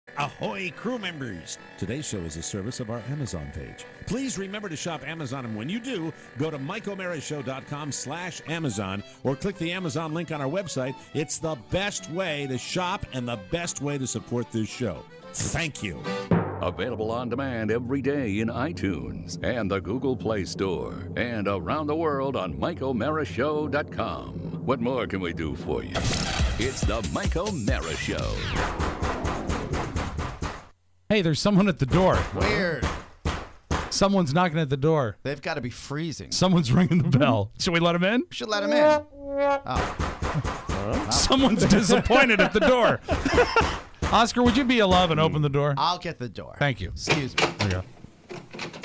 Ahoy, crew members! Today's show is a service of our Amazon page. Please remember to shop Amazon, and when you do, go to MikeO'MaraShow.com/Amazon or click the Amazon link on our website. It's the best way to shop and the best way to support this show. Thank you. Available on demand every day in iTunes and the Google Play Store and around the world on MikeO'MaraShow.com. What more can we do for you? It's the Mike O'Mara Show. Hey, there's someone at the door. Weird. Someone's knocking at the door. They've got to be freezing. Someone's ringing the bell. Should we let him in? We should let him in. Oh. Someone's disappointed at the door. Oscar, would you be a love and open the door? I'll get the door. Thank you. Excuse me. There you go.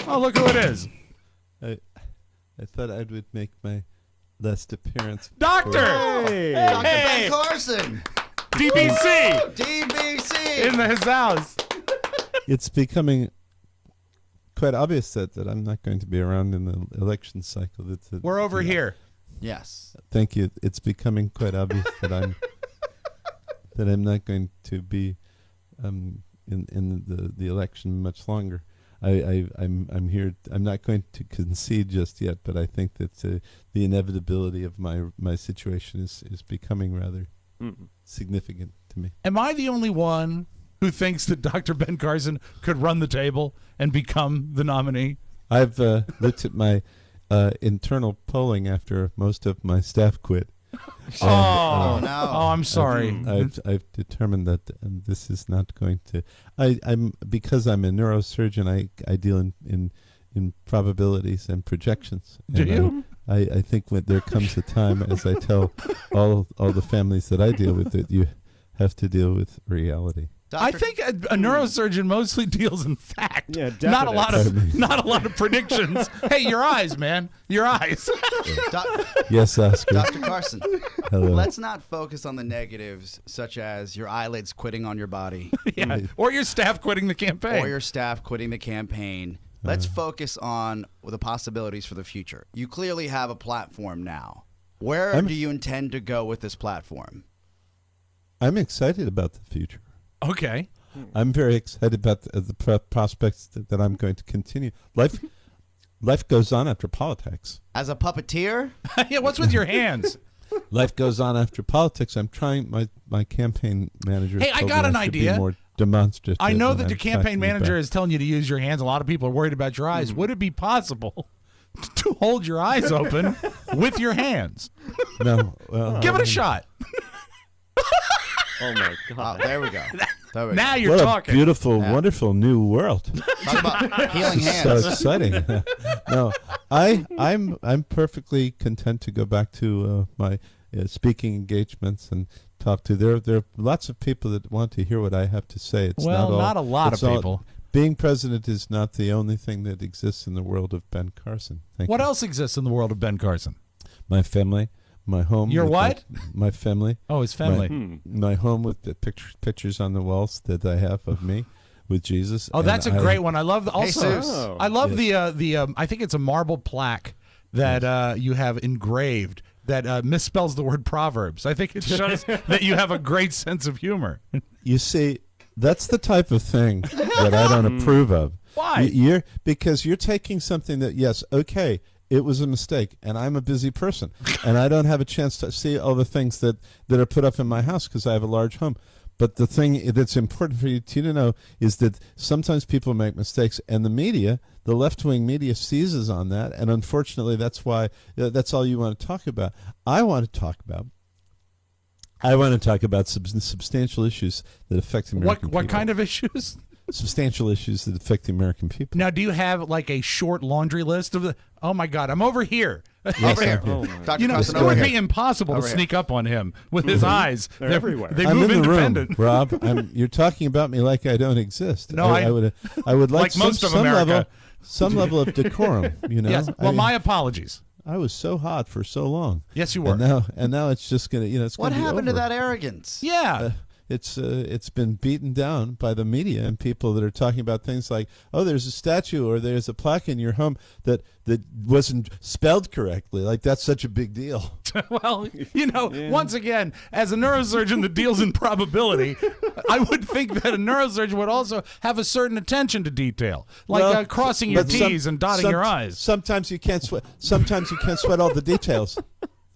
Oh, look who it is. I thought I would make my last appearance. Doctor! Hey! Dr. Ben Carson. DBC! DBC. In his house. It's becoming quite obvious that I'm not going to be around in the election cycle. We're over here. Yes. Thank you. It's becoming quite obvious that I'm not going to be in the election much longer. I'm here. I'm not going to concede just yet, but I think that the inevitability of my situation is becoming rather significant to me. Am I the only one who thinks that Dr. Ben Carson could run the table and become the nominee? I've looked at my internal polling after most of my staff quit. Oh, no. Oh, I'm sorry. I've determined that this is not going to. I'm because I'm a neurosurgeon. I deal in probabilities and projections. Do and you? I think when there comes a time, as I tell all the families that I deal with, that you have to deal with reality. I think a neurosurgeon mostly deals in fact. Yeah, not a lot of definitely. not a lot of predictions. Hey, your eyes, man, your eyes. Yes, Oscar. Dr. Carson, Hello. let's not focus on the negatives, such as your eyelids quitting on your body Yeah, or your staff quitting the campaign. or your staff quitting the campaign. Let's focus on the possibilities for the future. You clearly have a platform now. Where do you intend to go with this platform? I'm excited about the future. Okay. I'm very excited about the prospects that I'm going to continue. Life goes on after politics. As a puppeteer? Yeah, what's with your hands? Life goes on after politics. I'm trying. My campaign manager. Hey, I told got me an should be idea. more demonstrative. I know when that I'm the campaign talking manager about- is telling you to use your hands. A lot of people are worried about your eyes. Would it be possible to hold your eyes open with your hands? No, well, Give it a shot. Oh my God! There we go. There we Now go. you're what talking. a beautiful, Yeah. wonderful new world. Talk about healing So hands. exciting. No, I'm perfectly content to go back to my speaking engagements and talk to. There are lots of people that want to hear what I have to say. It's Well, not not a lot it's of all- people. Being president is not the only thing that exists in the world of Ben Carson. Thank What you. else exists in the world of Ben Carson? My family, my home. Your with what? My family. Oh, his family. My home with the pictures on the walls that I have of me with Jesus. Oh, that's a And great one. I love also. Jesus. I love the I think it's a marble plaque that you have engraved that misspells the word Proverbs. I think it shows that you have a great sense of humor. You see, that's the type of thing that I don't approve of. Why? Because you're taking something that, yes, okay, it was a mistake, and I'm a busy person, and I don't have a chance to see all the things that are put up in my house because I have a large home. But the thing that's important for you to know is that sometimes people make mistakes, and the media, the left-wing media, seizes on that, and unfortunately, that's why that's all you want to talk about. I want to talk about substantial issues that affect the American people. What kind of issues? Substantial issues that affect the American people. Now, do you have like a short laundry list of the? Oh my God, I'm over here. Yes, over here. I'm here. Dr. You know, Carson, it over would here. be impossible to Over here. sneak up on him with his eyes. They're everywhere. They I'm move in the independent. room, Rob. You're talking about me like I don't exist. No, I would like, like most of some America. some level of decorum. You know. Yes. Well, my apologies. I was so hot for so long. Yes, you were. And now it's just gonna. It's What gonna be happened to over. that arrogance? Yeah. it's been beaten down by the media and people that are talking about things like, oh, there's a statue or there's a plaque in your home that wasn't spelled correctly. Like, that's such a big deal. Well, once again, as a neurosurgeon that deals in probability, I would think that a neurosurgeon would also have a certain attention to detail, like crossing your T's and dotting your I's. Sometimes you can't sweat. Sometimes you can't sweat all the details.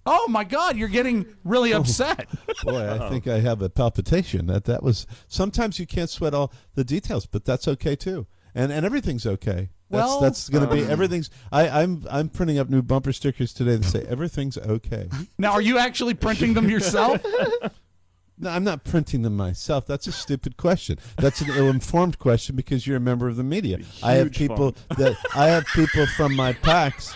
Oh my God, you're getting really upset. Boy, I think I have a palpitation. That was. Sometimes you can't sweat all the details, but that's okay too, and everything's okay. That's going to be everything's. I'm printing up new bumper stickers today that say everything's okay. Now, are you actually printing them yourself? No, I'm not printing them myself. That's a stupid question. That's an ill-informed question because you're a member of the media. I have people from my packs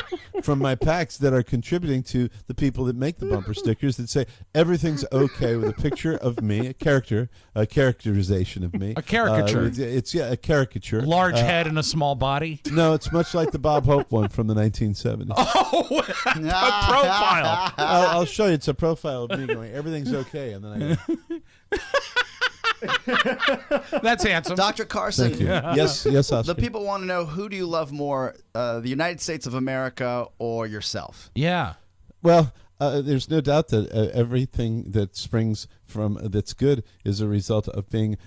that are contributing to the people that make the bumper stickers that say everything's okay with a picture of me, a characterization of me. A caricature. It's a caricature. Large head and a small body. No, it's much like the Bob Hope one from the 1970s. Oh, a profile. I'll show you. It's a profile of me going, everything's okay, and then I go, that's handsome. Dr. Carson. thank you. Yes, Oscar. The people want to know, who do you love more, the United States of America or yourself? Yeah. Well, there's no doubt that everything that springs from that's good is a result of being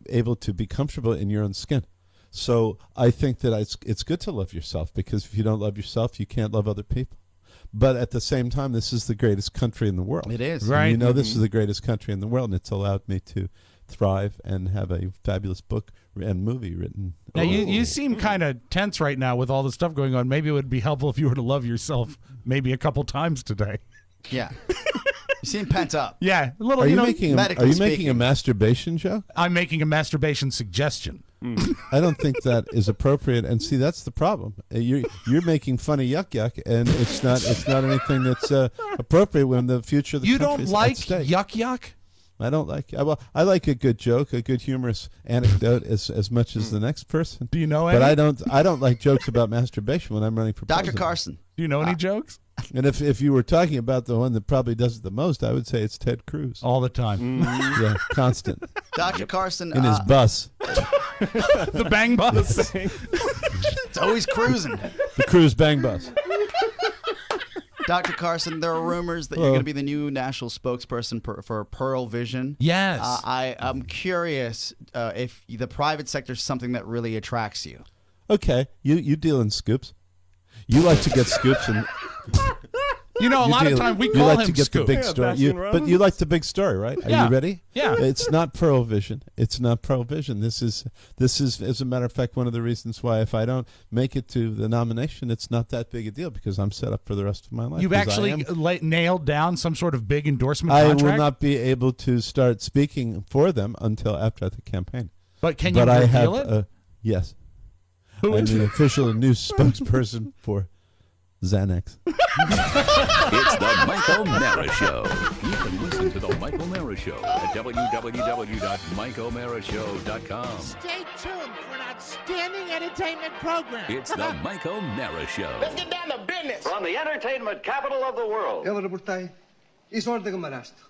able to be comfortable in your own skin. So I think that it's good to love yourself, because if you don't love yourself, you can't love other people. But at the same time, this is the greatest country in the world. It is. Right. And this is the greatest country in the world, and it's allowed me to thrive and have a fabulous book and movie written. Now, you seem kind of tense right now with all the stuff going on. Maybe it would be helpful if you were to love yourself maybe a couple times today. Yeah. You seem pent up. Yeah. A little, Are you medically making speaking. a masturbation joke? I'm making a masturbation suggestion. I don't think that is appropriate. And see, that's the problem. You're making fun of yuck yuck, and it's not anything that's appropriate when the future of the You country don't is like at stake. yuck yuck? I don't like. Well, I like a good joke, a good humorous anecdote as much as the next person. Do you know But any? I don't like jokes about masturbation when I'm running for Dr. president. Carson. Do you know any jokes? And if you were talking about the one that probably does it the most, I would say it's Ted Cruz. All the time. Yeah, constant Dr. Carson. in his bus, The bang bus. It's always cruising. the Cruz bang bus. Dr. Carson, there are rumors that you're going to be the new national spokesperson for Pearl Vision. Yes. I'm curious if the private sector is something that really attracts you. Okay, you deal in scoops. You like to get scoops, and a lot of time we you call like him to get Scoop. the big story. But you like the big story, right? Are Yeah. you ready? Yeah. It's not Pearl Vision. It's not Pearl Vision. This is, as a matter of fact, one of the reasons why if I don't make it to the nomination, it's not that big a deal, because I'm set up for the rest of my life. You've 'Cause actually nailed down some sort of big endorsement I contract? will not be able to start speaking for them until after the campaign. But can you But I reveal have, it? yes. Who I'm is the it? official news spokesperson for Xanax. It's the Michael Mara Show. You can listen to the Michael Mara Show at www.michaelmarashow.com. Stay tuned for an outstanding entertainment program. It's the Michael Mara Show. Let's get down to business. From the entertainment capital of the world. Evo reportaj iz ordega marasto.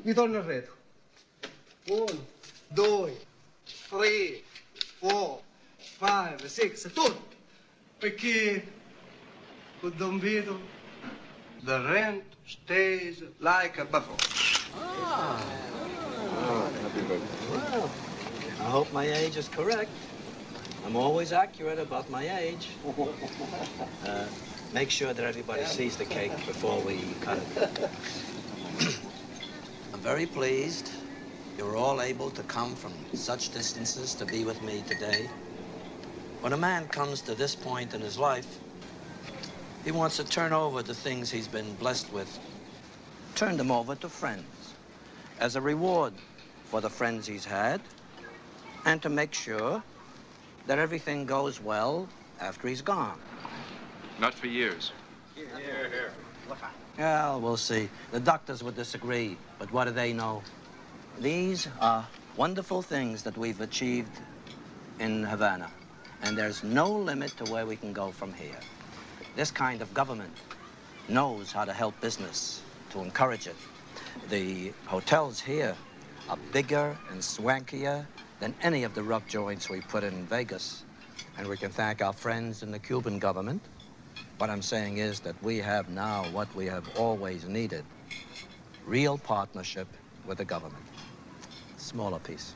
Ito na redo. 1, 2, 3, 4, 5, 6, tutto. Perché con Don Vito the rent stays like a buffalo. I hope my age is correct. I'm always accurate about my age. Make sure that everybody sees the cake before we cut it. I'm very pleased you're all able to come from such distances to be with me today. When a man comes to this point in his life, he wants to turn over the things he's been blessed with, turn them over to friends as a reward for the friends he's had, and to make sure that everything goes well after he's gone. Not for years. Well, we'll see. The doctors would disagree, but what do they know? These are wonderful things that we've achieved in Havana, and there's no limit to where we can go from here. This kind of government knows how to help business, to encourage it. The hotels here are bigger and swankier than any of the rough joints we put in Vegas. And we can thank our friends in the Cuban government. What I'm saying is that we have now what we have always needed. Real partnership with the government. Smaller piece.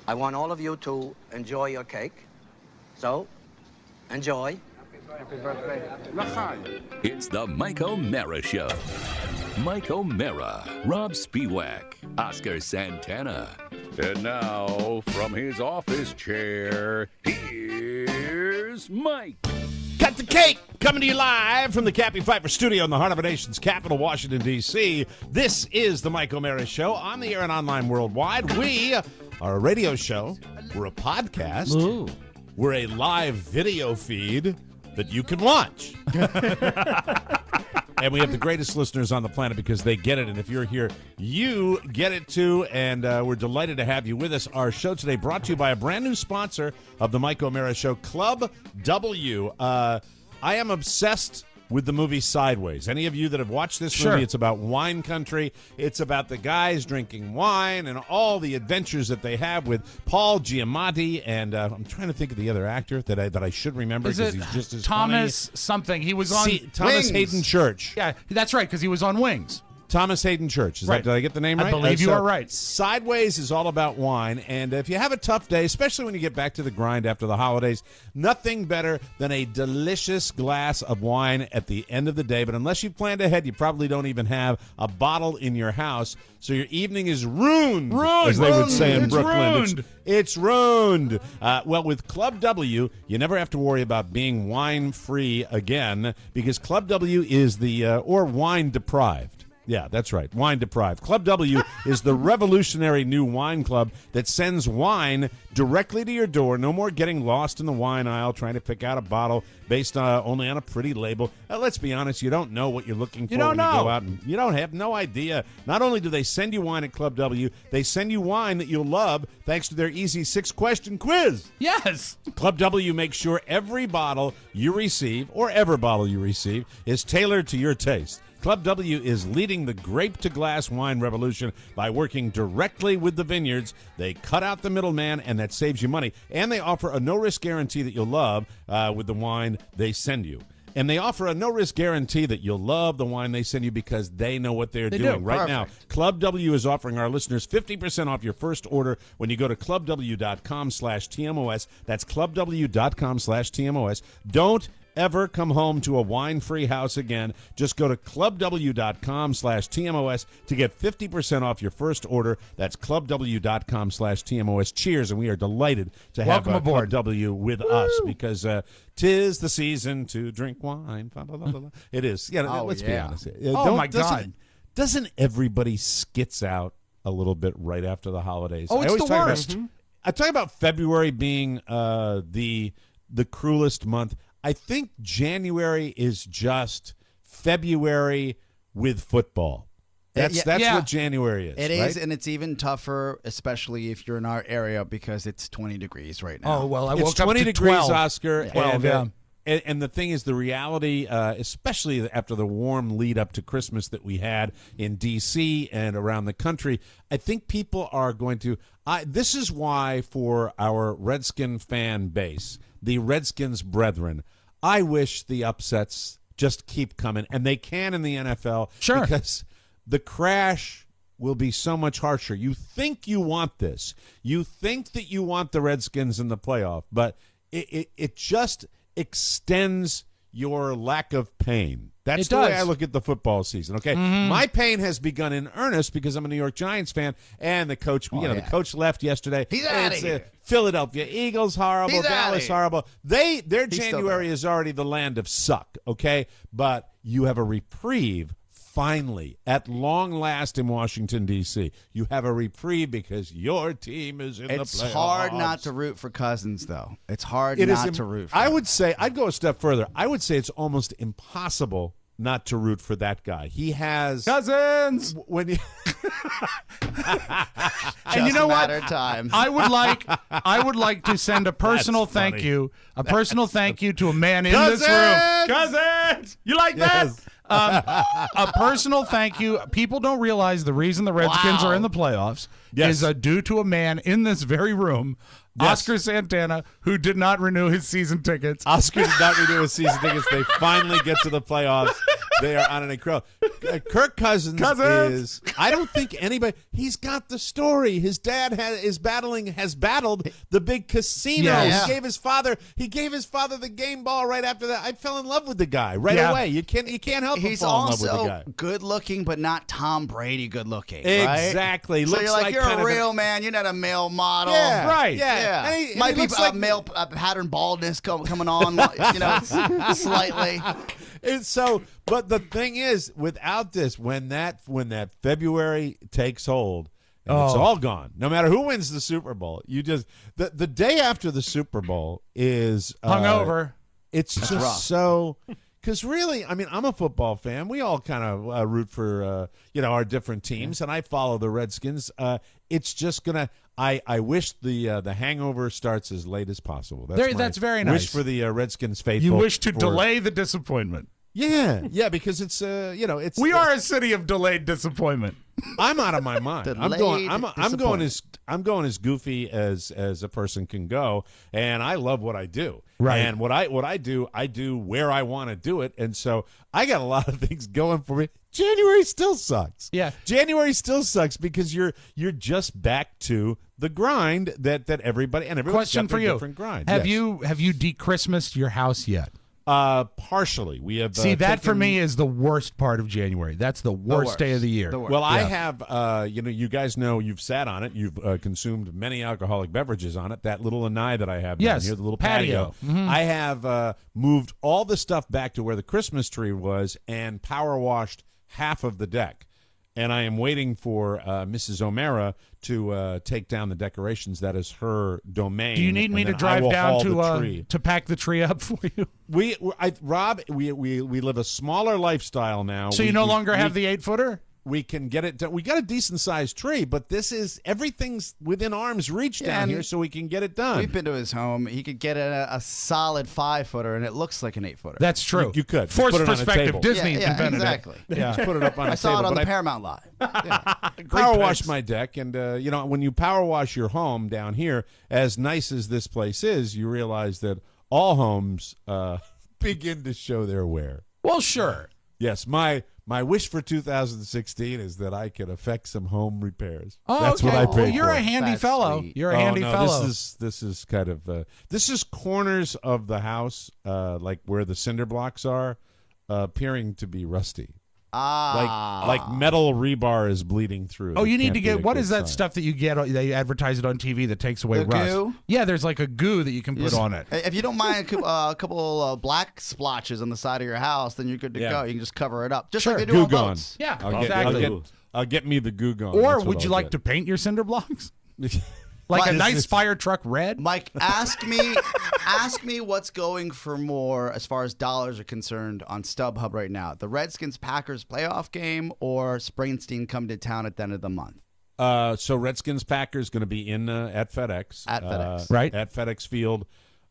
I want all of you to enjoy your cake. So, enjoy. Happy birthday. It's the Mike O'Mara Show. Mike O'Mara, Rob Spiewak, Oscar Santana. And now, from his office chair, here's Mike. Cut the cake! Coming to you live from the Cappy Pfeiffer studio in the heart of our nation's capital, Washington, D.C. This is the Mike O'Mara Show, on the air and online worldwide. We are a radio show. We're a podcast. Ooh. We're a live video feed that you can watch. And we have the greatest listeners on the planet because they get it. And if you're here, you get it too. And we're delighted to have you with us. Our show today brought to you by a brand new sponsor of the Mike O'Mara Show, Club W. I am obsessed with the movie Sideways. Any of you that have watched this movie, it's about wine country. It's about the guys drinking wine and all the adventures that they have with Paul Giamatti. And I'm trying to think of the other actor that I should remember because he's just as Thomas funny. Something? He was on Thomas Wings. Hayden Church. Yeah, that's right, because he was on Wings. Thomas Hayden Church. Is Right. that, did I get the name right? I believe you are right. Sideways is all about wine, and if you have a tough day, especially when you get back to the grind after the holidays, nothing better than a delicious glass of wine at the end of the day. But unless you planned ahead, you probably don't even have a bottle in your house, so your evening is ruined, as they would say in Brooklyn. It's ruined. Well, with Club W, you never have to worry about being wine-free again, because Club W is or wine-deprived. Yeah, that's right. Wine deprived. Club W is the revolutionary new wine club that sends wine directly to your door. No more getting lost in the wine aisle trying to pick out a bottle based only on a pretty label. Let's be honest, you don't know what you're looking for when you go out. And you don't have no idea. Not only do they send you wine at Club W, they send you wine that you'll love thanks to their easy 6-question quiz. Yes. Club W makes sure every bottle you receive, or ever bottle you receive, is tailored to your taste. Club W is leading the grape-to-glass wine revolution by working directly with the vineyards. They cut out the middleman, and that saves you money. And they offer a no-risk guarantee that you'll love with the wine they send you. And they offer a no-risk guarantee that you'll love the wine they send you because they know what they're doing. Right now, Club W is offering our listeners 50% off your first order when you go to clubw.com/TMOS. That's clubw.com/TMOS. Don't ever come home to a wine-free house again. Just go to clubw.com/TMOS to get 50% off your first order. That's clubw.com/TMOS. Cheers, and we are delighted to have Club W with us because 'tis the season to drink wine. It is. Yeah, let's be honest. My God. Doesn't everybody skits out a little bit right after the holidays? Oh, it's the worst. I talk about February being the cruelest month. I think January is just February with football. That's what January is. It is, and it's even tougher, especially if you're in our area, because it's 20 degrees right now. Oh, well, it's 20 degrees, Oscar. 12, and the thing is, the reality, especially after the warm lead up to Christmas that we had in D.C. and around the country, I think people are going to this is why for our Redskin fan base, the Redskins brethren, I wish the upsets just keep coming, and they can in the NFL. Sure. Because the crash will be so much harsher. You think you want this. You think that you want the Redskins in the playoff, but it just extends your lack of pain. That's the way I look at the football season. Okay, my pain has begun in earnest because I'm a New York Giants fan, and the coach, the coach left yesterday. He's out of here. Philadelphia Eagles horrible, He's Dallas horrible. Their January is already the land of suck. Okay, but you have a reprieve. Finally, at long last in Washington, D.C., you have a reprieve because your team is in the playoffs. It's hard not to root for Cousins, though. It's hard not to root for him. I would say, I'd go a step further. I would say it's almost impossible not to root for that guy. He has Cousins. When you and you know what? Time. I would like to send a personal thank you to a man in this room. Cousins. You like that? A personal thank you. People don't realize the reason the Redskins are in the playoffs is due to a man in this very room, Oscar Santana, who did not renew his season tickets. Oscar did not renew his season tickets. They finally get to the playoffs. They are on an incredible. Kirk Cousins is. I don't think anybody. He's got the story. His dad has battled the big casino. Yeah. He gave his father the game ball right after that. I fell in love with the guy right away. You can't help but fall in love with the guy. He's also good looking, but not Tom Brady good looking. Exactly. So Looks you're like you're kind a of real man. You're not a male model. Yeah, right. Yeah. And And might he be looks like male pattern baldness coming on, slightly. And so, but the thing is, without this, when that February takes hold, and it's all gone. No matter who wins the Super Bowl, you just the day after the Super Bowl is hungover. It's just rough. so. Because really, I mean, I'm a football fan. We all kind of root for our different teams, and I follow the Redskins. It's just gonna. I wish the hangover starts as late as possible. That's very nice. Wish for the Redskins faithful. You wish to delay the disappointment. Yeah, because it's it's. We are a city of delayed disappointment. I'm out of my mind. I'm going as goofy as a person can go, and I love what I do. Right. And what I do where I want to do it, and so I got a lot of things going for me. January still sucks. Yeah. January still sucks because you're just back to the grind that everybody and everyone's Question got their for you: different grind. Have Yes. you de-Christmased your house yet? Partially. We have See, that for taken- me is the worst part of January. That's the worst day of the year. Well, I have, you guys know you've sat on it. You've consumed many alcoholic beverages on it. That little lanai that I have down here, the little patio. I have moved all the stuff back to where the Christmas tree was and power washed half of the deck. And I am waiting for Mrs. O'Mara to take down the decorations. That is her domain. Do you need me to drive down to pack the tree up for you? Rob, we live a smaller lifestyle now. So you no longer have the 8-footer? We can get it done. We got a decent sized tree, but everything's within arm's reach down here, so we can get it done. We've been to his home. He could get a solid 5-footer, and it looks like an 8-footer. That's true. You could Forced put it on a perspective. table. Disney invented exactly. it. Yeah. Just put it up on a I saw table. it on but the Paramount lot. power wash my deck, and when you power wash your home down here, as nice as this place is, you realize that all homes begin to show their wear. Well, sure. Yes, my wish for 2016 is that I can effect some home repairs. Oh, That's okay. what I pray Well, you're for. a handy That's fellow. sweet. You're a handy fellow. This is kind of this is corners of the house, like where the cinder blocks are, appearing to be rusty. Like metal rebar is bleeding through. Oh, That you need can't to be a get, what good is that sign. stuff that you get, they advertise it on TV that takes away The rust? goo? Yeah, there's like a goo that you can put on it. If you don't mind a couple black splotches on the side of your house, then you're good to go. You can just cover it up, just like they do Goo on gone. boats. Yeah, I'll get me the goo gone. Or That's what would you I'll like get. to paint your cinder blocks? Like a This nice is- fire truck red? Mike, ask me what's going for more as far as dollars are concerned on StubHub right now. The Redskins-Packers playoff game or Springsteen come to town at the end of the month? So Redskins Packers going to be in at FedEx. At FedEx. Right. At FedEx Field.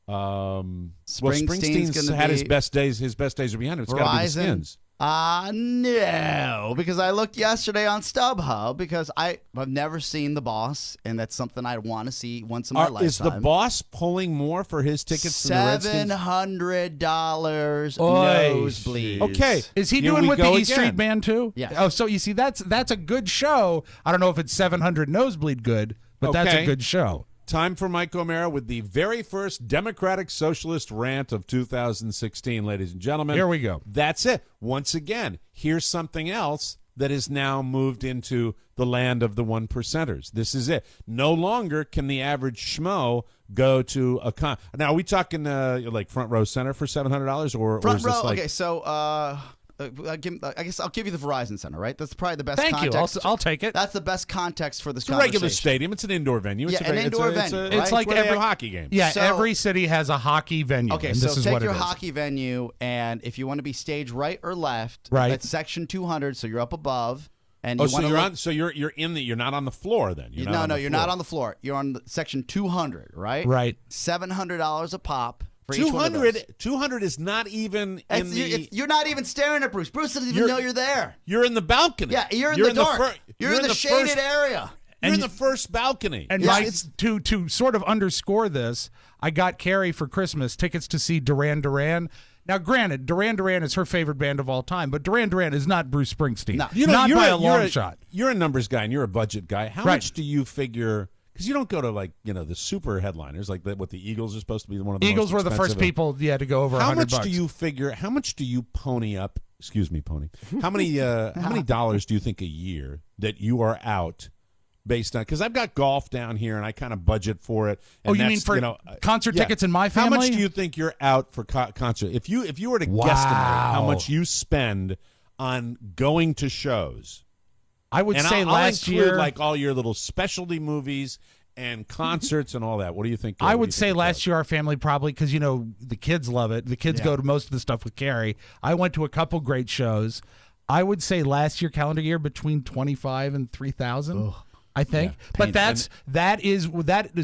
Springsteen's Springsteen's gonna had be- his best days. His best days are behind him. It's got to be the Verizon? Skins. No, because I looked yesterday on StubHub because I've never seen the boss, and that's something I want to see once in my lifetime. Is the boss pulling more for his tickets than the Redskins? $700 Oy. nosebleeds. Okay. Is he Here doing we with the go E Street again. Band too? Yes. Oh, so you see, that's a good show. I don't know if it's 700 nosebleed good, but that's a Okay. good show. Time for Mike O'Mara with the very first Democratic Socialist rant of 2016, ladies and gentlemen. Here we go. That's it. Once again, here's something else that is now moved into the land of the 1%ers. This is it. No longer can the average schmo go to a con. Now, are we talking like front row center for $700 or Front is this row. like Okay, so I guess I'll give you the Verizon Center, right? That's probably the best Thank you. context. I'll take it. That's the best context for this it's a regular conversation. stadium? It's an indoor venue. It's Yeah, a very, an indoor it's a- venue, It's, right? It's like where they every have hockey games. Yeah, So- every city has a hockey venue. Okay, and so this is take what your it is. hockey venue, and if you want to be stage right or left, Right. that's section 200, so you're up above. And Oh, you so want to you're look, on. So you're in the. You're not on the floor then. you're not on the floor. You're on section 200, right? Right. $700 a pop for each one of those. 200 is not even in the... You're not even staring at Bruce. Bruce doesn't even know you're there. You're in the balcony. Yeah, you're in the dark. You're in the shaded first, area. You're in the first balcony. And to sort of underscore this, I got Carrie for Christmas tickets to see Duran Duran. Now, granted, Duran Duran is her favorite band of all time, but Duran Duran is not Bruce Springsteen. No. Not by a long shot. You're a numbers guy and you're a budget guy. How much do you figure? Because you don't go to the super headliners like what the Eagles are supposed to be one of the Eagles most were the first people to go over $100. How much do you figure? How much do you pony up? Excuse me, pony. How many dollars do you think a year that you are out? Based on, because I've got golf down here and I kind of budget for it. And you mean for concert tickets in my family? How much do you think you're out for concert? If you were to guesstimate how much you spend on going to shows, I would say I'll last include year, like all your little specialty movies and concerts and all that. What do you think? I would say last year our family probably, because the kids love it. The kids go to most of the stuff with Carrie. I went to a couple great shows. I would say last year, calendar year, between 25 and 3,000. I think, but that is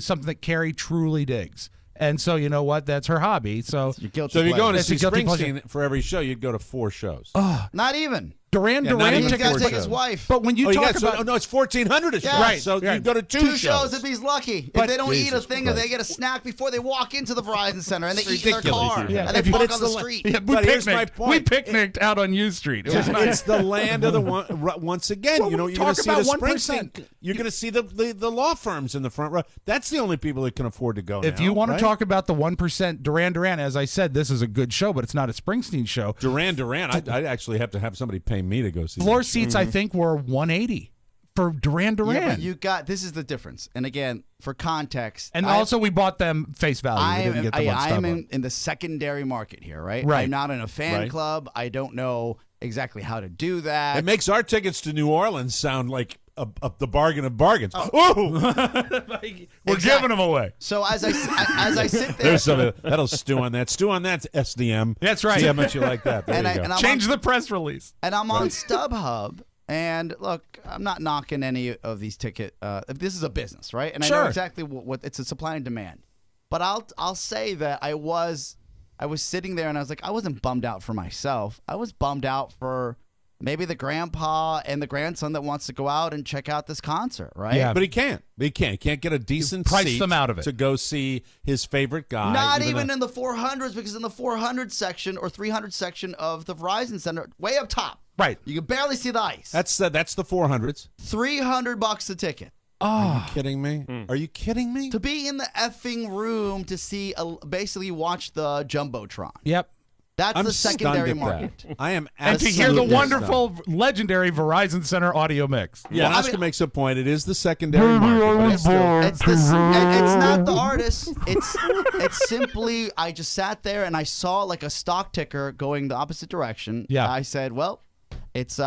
something that Carrie truly digs, and so you know what? That's her hobby. So if you're going to see Springsteen for every show, you'd go to 4 shows. Not even. Duran Duran He's got to take his wife. But when you talk about it's $1,400 a show, right? So you go to 2 shows. 2 shows if he's lucky. If they don't eat a thing, or they get a snack before they walk into the Verizon Center, and they eat in their car, and they park on the street. Yeah, but here's my point: we picnicked out on U Street. It's the land of the once again. You're going to see the Springsteen. You're going to see the law firms in the front row. That's the only people that can afford to go. If you want to talk about the 1%, Duran Duran, as I said, this is a good show, but it's not a Springsteen show. Duran Duran, I'd actually have to have somebody pay me to go see. Floor seats, I think, were $180 for Duran Duran. Yeah, but you got this is the difference. And again, for context, and also we bought them face value. I am in the secondary market here, right? I'm not in a fan club. I don't know exactly how to do that. It makes our tickets to New Orleans sound like the bargain of bargains. We're giving them away. So as I sit there, there's some that'll stew on that. Stew on that SDM. That's right. See how much you like that. There you go. Change the press release. And I'm on StubHub. And look, I'm not knocking any of these ticket. This is a business, right? And I know exactly what it's a supply and demand. But I'll say that I was sitting there and I was like, I wasn't bummed out for myself. I was bummed out for maybe the grandpa and the grandson that wants to go out and check out this concert, right? Yeah, but he can't. He can't get a decent seat them out of it to go see his favorite guy. Not even in the 400s, because in the 400 section or 300 section of the Verizon Center, way up top, right, you can barely see the ice. That's the 400s. $300 a ticket. Oh. Are you kidding me? Are you kidding me? To be in the effing room to see, basically watch the Jumbotron. Yep. That's the secondary market. I am and to hear the wonderful, legendary Verizon Center audio mix. Yeah, Oscar makes a point. It is the secondary market. It's not the artist. It's simply I just sat there and I saw like a stock ticker going the opposite direction. Yeah. I said, well, it's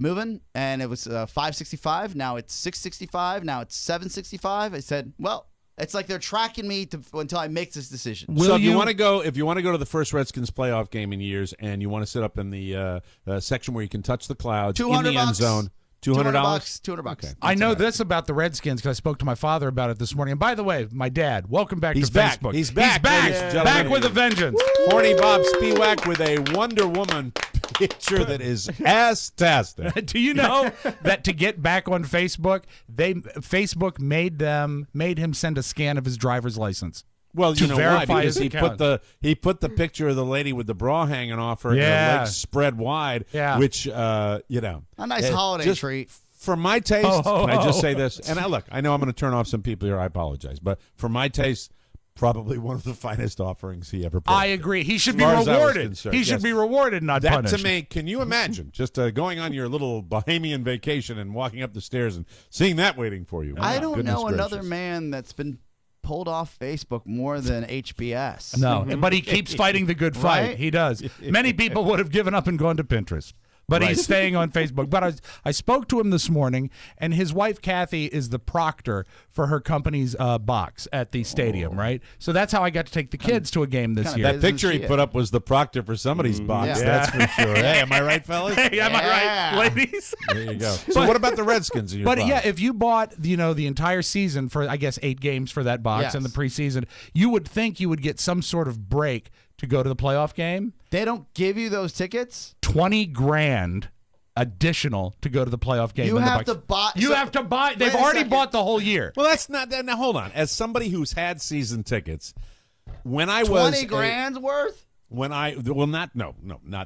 moving, and it was 565. Now it's 665. Now it's 765. I said, well. It's like they're tracking me until I make this decision. So if you want to go to the first Redskins playoff game in years, and you want to sit up in the section where you can touch the clouds in the end zone, $200. $200. Okay. I know this about the Redskins because I spoke to my father about it this morning. And by the way, my dad, welcome back to Facebook. He's back. Back with a vengeance. Horny Bob Spiewak with a Wonder Woman picture that is ass-tastic. Do you know that to get back on Facebook, Facebook made him send a scan of his driver's license? Well, you know why? Because he put the picture of the lady with the bra hanging off her and her legs spread wide, which a nice holiday treat. For my taste, can I just say this? And I know I'm going to turn off some people here. I apologize, but for my taste, probably one of the finest offerings he ever put. I agree. He should be rewarded. He should be rewarded, not punished. That to me, can you imagine just going on your little Bahamian vacation and walking up the stairs and seeing that waiting for you? I don't know another man that's been pulled off Facebook more than HBS. No, but he keeps fighting the good fight. Right? He does. Many people would have given up and gone to Pinterest. but he's staying on Facebook. But I spoke to him this morning, and his wife, Kathy, is the proctor for her company's box at the stadium, right? So that's how I got to take the kids to a game this year. That picture he put up was the proctor for somebody's box. That's for sure. Hey, am I right, fellas? Hey, am I right, ladies? There you go. So what about the Redskins in your box? Yeah, if you bought, the entire season for, I guess, 8 games for that box in the preseason, you would think you would get some sort of break to go to the playoff game. They don't give you those tickets? $20,000 additional to go to the playoff game. You have to buy. You have to buy. They've already bought the whole year. Well, that's not. Now, hold on. As somebody who's had season tickets, when I was $20,000 worth. When I not.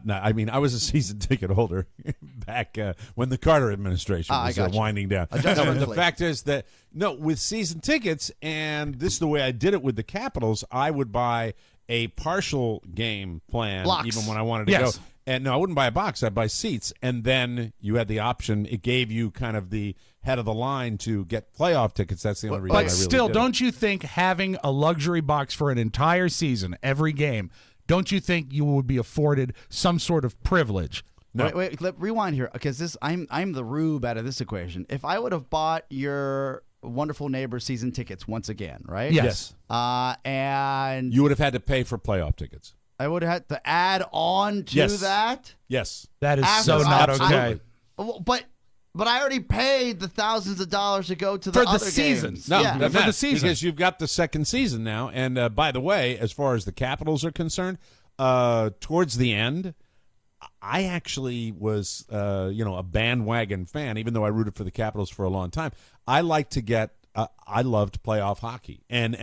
I mean, I was a season ticket holder back when the Carter administration was winding down. The fact is that with season tickets, and this is the way I did it with the Capitals. I would buy a partial game plan, even when I wanted to go. And no, I wouldn't buy a box. I'd buy seats, and then you had the option. It gave you kind of the head of the line to get playoff tickets. That's the only reason. But still, don't you think having a luxury box for an entire season, every game? Don't you think you would be afforded some sort of privilege? No. Wait, rewind here, because I'm the rube out of this equation. If I would have bought your Wonderful Neighbor season tickets once again, right? Yes. And you would have had to pay for playoff tickets. I would have had to add on to that. Yes. That is so not okay. But I already paid the thousands of dollars to go to the other season. games. No, for the season, because you've got the second season now. And by the way, as far as the Capitals are concerned, towards the end, I actually was, a bandwagon fan, even though I rooted for the Capitals for a long time. I like to get. I loved playoff hockey, and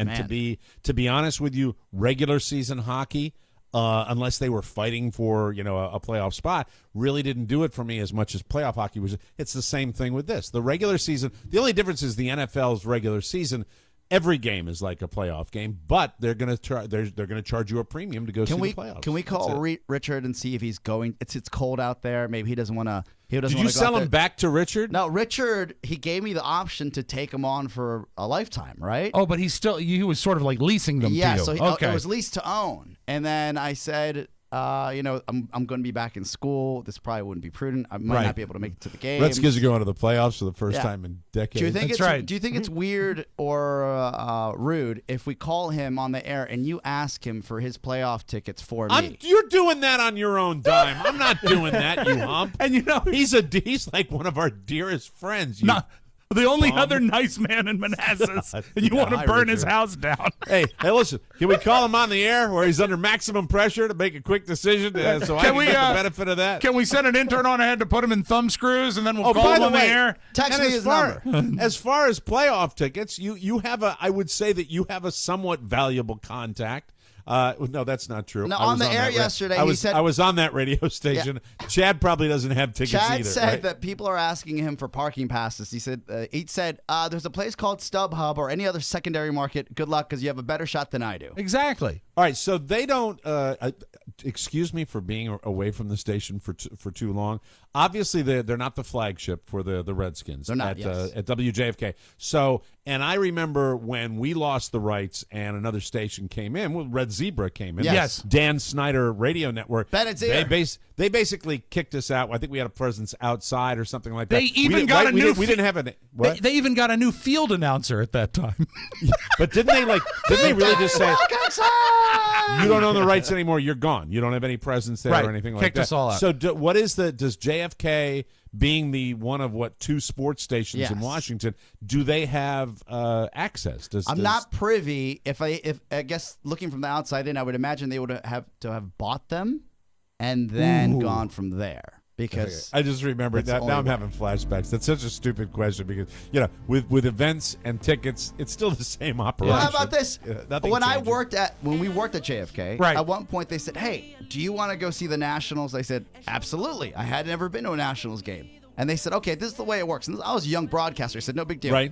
to be honest with you, regular season hockey. Unless they were fighting for a playoff spot, really didn't do it for me as much as playoff hockey was. It's the same thing with this. The regular season, the only difference is the NFL's regular season. Every game is like a playoff game, but they're going to charge you a premium to go see the playoffs. Can we call Richard and see if he's going? It's cold out there. Maybe he doesn't want to. Did you sell him back to Richard? No, Richard. He gave me the option to take him on for a lifetime, right? Oh, but he was sort of like leasing them to you. Yeah, so it was lease to own. And then I said, I'm going to be back in school. This probably wouldn't be prudent. I might not be able to make it to the game. Redskins are going to the playoffs for the first time in decades. Do you think it's weird or rude if we call him on the air and you ask him for his playoff tickets for me? You're doing that on your own dime. I'm not doing that, you hump. And he's like one of our dearest friends. The only other nice man in Manassas, and you want to burn his house down. Hey, listen, can we call him on the air where he's under maximum pressure to make a quick decision so I can get the benefit of that? Can we send an intern on ahead to put him in thumb screws, and then we'll call him on the air? Text me his number. As far as playoff tickets, I would say that you have a somewhat valuable contact. No, that's not true. No, on the air yesterday, he said I was on that radio station. Yeah. Chad probably doesn't have tickets either. Chad said that people are asking him for parking passes. He said there's a place called StubHub or any other secondary market. Good luck, because you have a better shot than I do. Exactly. All right, so they don't. Excuse me for being away from the station for too long. Obviously, they're not the flagship for the Redskins. They're not at WJFK. So, and I remember when we lost the rights and another station came in. Well, Red Zebra came in. Yes. Dan Snyder Radio Network. Bennett's ear. They basically kicked us out. I think we had a presence outside or something like that. They even got a new. We didn't have what? They even got a new field announcer at that time. But didn't they really just say, you don't own the rights anymore, you're gone. You don't have any presence there or anything like that. Kicked us all out. So does JFK, being the one of two sports stations in Washington, do they have access? I'm not privy. If I guess looking from the outside in, I would imagine they would have to have bought them and then gone from there. Because I just remembered that. Now I'm having flashbacks. That's such a stupid question because, with events and tickets, it's still the same operation. Well, how about this? Nothing when changes. when we worked at JFK, at one point they said, "Hey, do you want to go see the Nationals?" I said, "Absolutely." I had never been to a Nationals game. And they said, okay, this is the way it works. And I was a young broadcaster. I said, no big deal. Right.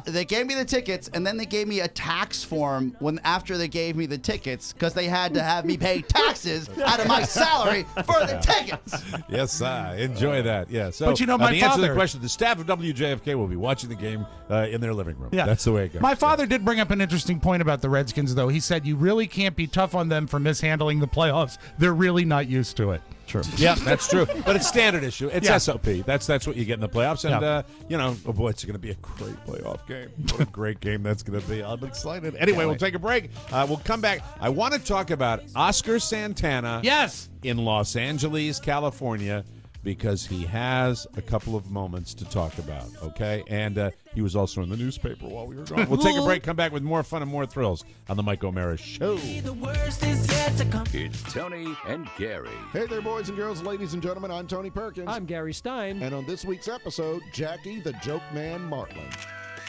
They gave me the tickets, and then they gave me a tax form after they gave me the tickets because they had to have me pay taxes out of my salary for the tickets. Yes, enjoy that. Yeah. So, but my the answer to the question, the staff of WJFK will be watching the game in their living room. Yeah. That's the way it goes. My father did bring up an interesting point about the Redskins, though. He said you really can't be tough on them for mishandling the playoffs. They're really not used to it. True. Yeah, that's true. But it's standard issue. It's SOP. That's what you get in the playoffs. And, oh, boy, it's going to be a great playoff game. What a great game that's going to be. I'm excited. Anyway, we'll take a break. We'll come back. I want to talk about Oscar Santana in Los Angeles, California, because he has a couple of moments to talk about, okay? And he was also in the newspaper while we were gone. We'll take a break, come back with more fun and more thrills on the Mike O'Mara Show. It's Tony and Gary. Hey there, boys and girls, ladies and gentlemen. I'm Tony Perkins. I'm Gary Stein. And on this week's episode, Jackie the Joke Man Martling.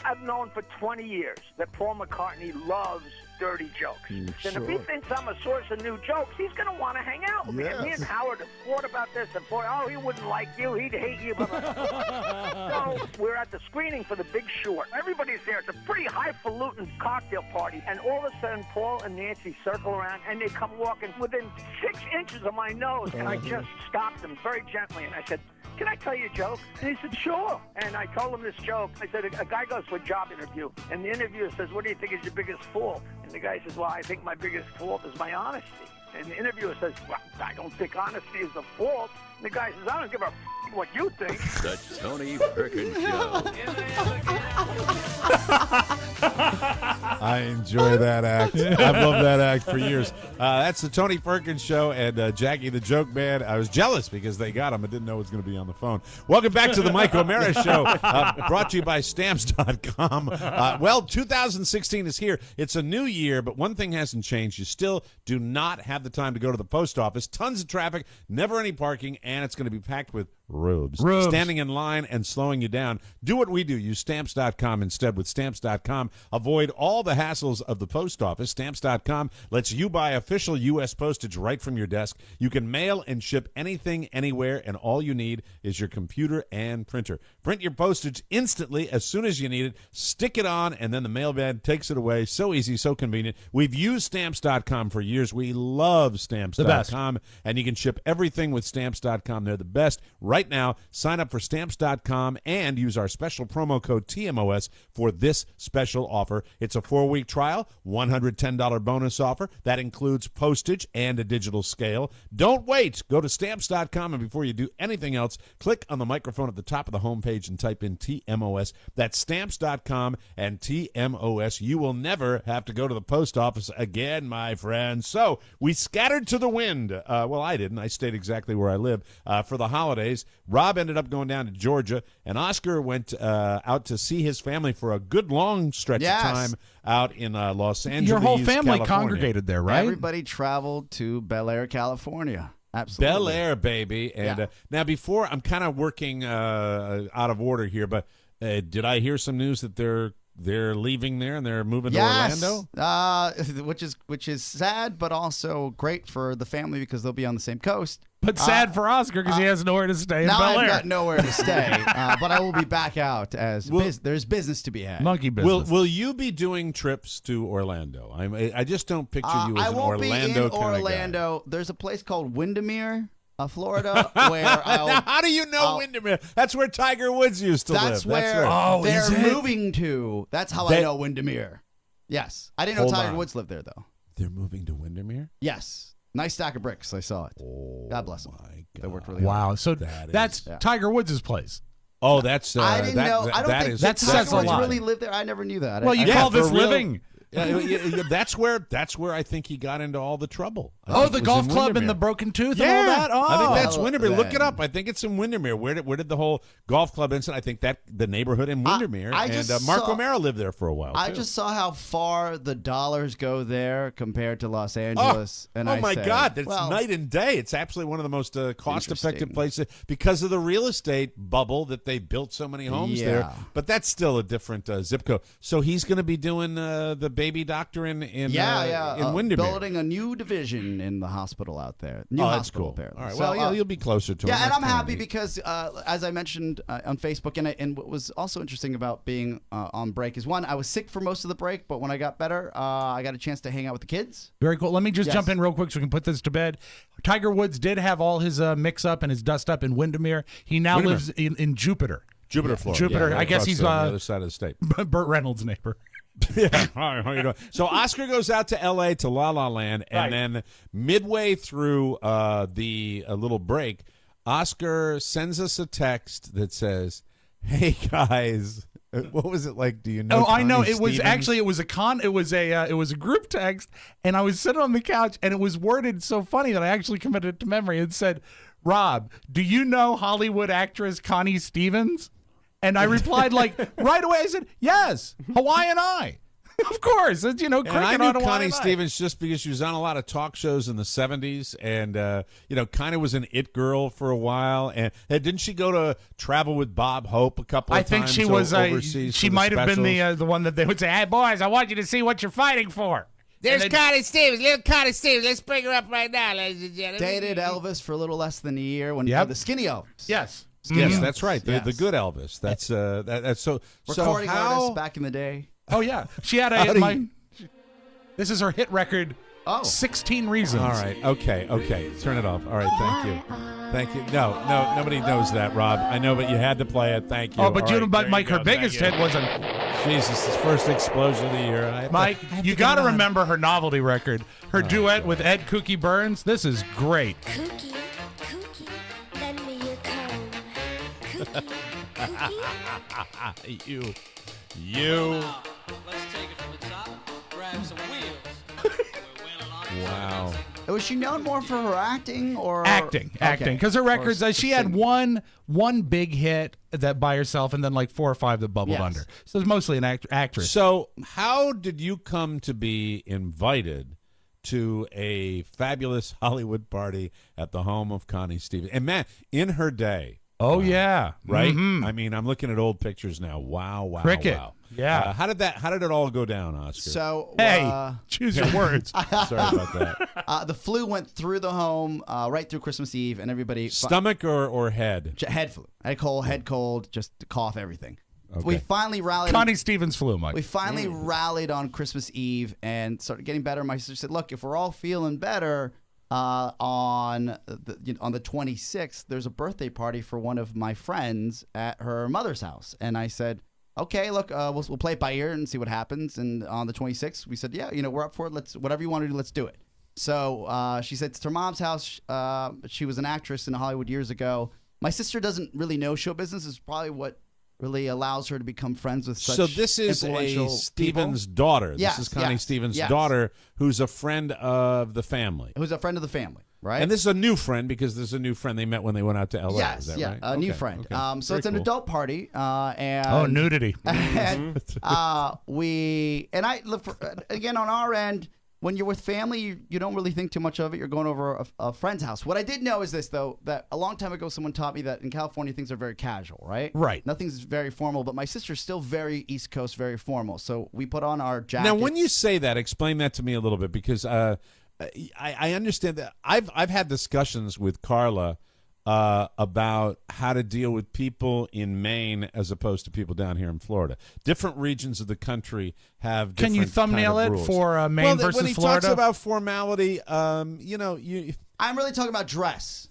I've known for 20 years that Paul McCartney loves dirty jokes. And if he thinks I'm a source of new jokes, he's going to want to hang out with me. And me and Howard have fought about this and fought, he wouldn't like you, he'd hate you. Blah, blah, blah. So we're at the screening for The Big Short. Everybody's there. It's a pretty highfalutin cocktail party. And all of a sudden, Paul and Nancy circle around, and they come walking within 6 inches of my nose. And I just stopped them very gently, and I said, "Can I tell you a joke?" And he said, "Sure." And I told him this joke. I said, a guy goes for a job interview, and the interviewer says, "What do you think is your biggest fault?" And the guy says, "Well, I think my biggest fault is my honesty." And the interviewer says, "Well, I don't think honesty is a fault." And the guy says, "I don't give a what you think." The Tony Perkins Show. I enjoy that act. I've loved that act for years. That's the Tony Perkins Show and Jackie the Joke Man. I was jealous because they got him. I didn't know it was going to be on the phone. Welcome back to the Mike O'Mara Show, brought to you by Stamps.com. Well, 2016 is here. It's a new year, but one thing hasn't changed. You still do not have the time to go to the post office. Tons of traffic, never any parking, and it's going to be packed with rubes. Standing in line and slowing you down. Do what we do. Use Stamps.com instead. With Stamps.com, avoid all the hassles of the post office. Stamps.com lets you buy official U.S. postage right from your desk. You can mail and ship anything, anywhere, and all you need is your computer and printer. Print your postage instantly as soon as you need it. Stick it on, and then the mailman takes it away. So easy, so convenient. We've used Stamps.com for years. We love Stamps.com, and you can ship everything with Stamps.com. They're the best. Right now, sign up for Stamps.com and use our special promo code TMOS for this special offer. It's a 4-week trial, $110 bonus offer. That includes postage and a digital scale. Don't wait. Go to Stamps.com, and before you do anything else, click on the microphone at the top of the homepage and type in TMOS. That's Stamps.com and TMOS. You will never have to go to the post office again, my friends. So we scattered to the wind. Well, I didn't. I stayed exactly where I live for the holidays. Rob ended up going down to Georgia, and Oscar went out to see his family for a good long stretch of time out in Los Angeles. Your whole family California. Congregated there, right? Everybody traveled to Bel Air, California. Absolutely. Bel Air, baby. And now, before, I'm kind of working out of order here, but did I hear some news that they're leaving there and they're moving to Orlando? Which is sad, but also great for the family because they'll be on the same coast. But sad for Oscar because he has nowhere to stay in Now Bel Air. I've got nowhere to stay, but I will be back out as there's business to be had. Monkey business. Will you be doing trips to Orlando? I just don't picture you as an Orlando I won't be in kind Orlando. of guy. There's a place called Windermere, Florida, where how do you know Windermere? That's where Tiger Woods used to live. That's where they're moving to. That's how I know Windermere. Yes. I didn't know Tiger Woods lived there, though. They're moving to Windermere? Yes. Nice stack of bricks. I saw it. Oh, God bless them. They worked really wow. hard. So that's Tiger Woods' place. Oh, that's I didn't know. I don't think Tiger Woods really lived there. I never knew that. Well, you call this living. That's where I think he got into all the trouble. The golf club and the broken tooth and all that? Oh, I think that's Windermere. Look it up. I think it's in Windermere. Where did the whole golf club incident? I think that the neighborhood in Windermere. And Mark O'Mara lived there for a while, I too. just saw how far the dollars go there compared to Los Angeles. My God. It's night and day. It's absolutely one of the most cost-effective places because of the real estate bubble that they built so many homes there. But that's still a different zip code. So he's going to be doing the baby doctor in Windermere. Building a new division in the hospital out there. New hospital, cool. apparently. All right. So, Well, you'll be closer to him. Yeah, and That's I'm happy neat. because, as I mentioned on Facebook, and what was also interesting about being on break is, one, I was sick for most of the break, but when I got better, I got a chance to hang out with the kids. Very cool. Let me just jump in real quick so we can put this to bed. Tiger Woods did have all his mix-up and his dust-up in Windermere. He now lives in Jupiter. Florida. Jupiter. Yeah, I guess he's on the other side of the state. Burt Reynolds' neighbor. Yeah. How you doing? So Oscar goes out to L.A. to La La Land, and then midway through the little break, Oscar sends us a text that says, "Hey guys, what was it like? Do you know?" Oh, I know. Connie It was Stevens?" actually it was a group text, and I was sitting on the couch, and it was worded so funny that I actually committed it to memory. It said, "Rob, do you know Hollywood actress Connie Stevens?" And I replied right away. I said, "Yes, Hawaiian Eye." Of course, it's, And I cricket knew on Hawaiian Connie Eye. Stevens just because she was on a lot of talk shows in the 70s and, kind of was an it girl for a while. And didn't she go to travel with Bob Hope a couple of I think times she was. overseas? She might have been the one that they would say, "Hey, boys, I want you to see what you're fighting for." There's Connie Stevens, little Connie Stevens. Let's bring her up right now, ladies and gentlemen. Dated Elvis for a little less than a year when the skinny Elvis. Yes. Yes, that's right. The Yes. good Elvis. That's so. Recording so how, artist back in the day. Oh yeah, she had this is her hit record. 16 Reasons. All right. Okay. Turn it off. All right. Thank you. No, nobody knows that, Rob. I know, but you had to play it. Thank you. Oh, but All right, Mike, her biggest hit wasn't. Jesus, his first explosion of the year. Mike, you got to remember her novelty record, her duet with Ed Kooky Burns. This is great. Cookie, lend me your comb. Cookie. You. Let's take it from the top, grab some wheels. Wow. Was she known more for her acting or Acting, because her records, she had one big hit that by herself, and then 4 or 5 that bubbled under. So it's mostly an actress. So how did you come to be invited to a fabulous Hollywood party at the home of Connie Stevens? And man, in her day. Oh yeah, right. Mm-hmm. I mean, I'm looking at old pictures now. Wow. Cricket. Wow. Yeah. How did it all go down, Oscar? So choose your words. Sorry about that. The flu went through the home right through Christmas Eve, and everybody stomach or head? Head flu. I had head cold, just cough, everything. Okay. We finally rallied. Connie Stevens flu, Mike. We finally rallied on Christmas Eve and started getting better. My sister said, "Look, if we're all feeling better, on the 26th, there's a birthday party for one of my friends at her mother's house." And I said, "Okay, look, we'll play it by ear and see what happens." And on the 26th, we said, "Yeah, we're up for it. Let's whatever you want to do, let's do it." So she said it's her mom's house. She was an actress in Hollywood years ago. My sister doesn't really know show business. Is probably what really allows her to become friends with such So this is influential a Stevens people. daughter. Yes, This is Connie yes, Stevens' yes. daughter, who's a friend of the family. Who's a friend of the family, right? And this is a new friend because there's a new friend they met when they went out to L.A. Yes, is that yeah, right? a new Okay, friend. okay. So it's an Very cool. adult party, and nudity. And I look for again on our end. When you're with family, you don't really think too much of it. You're going over a friend's house. What I did know is this, though, that a long time ago, someone taught me that in California, things are very casual, right? Right. Nothing's very formal, but my sister's still very East Coast, very formal. So we put on our jackets. Now, when you say that, explain that to me a little bit because I understand that I've had discussions with Carla about how to deal with people in Maine as opposed to people down here in Florida. Different regions of the country have different Can you thumbnail kind of it rules. for Maine versus when he Florida? talks about formality, I'm really talking about dress.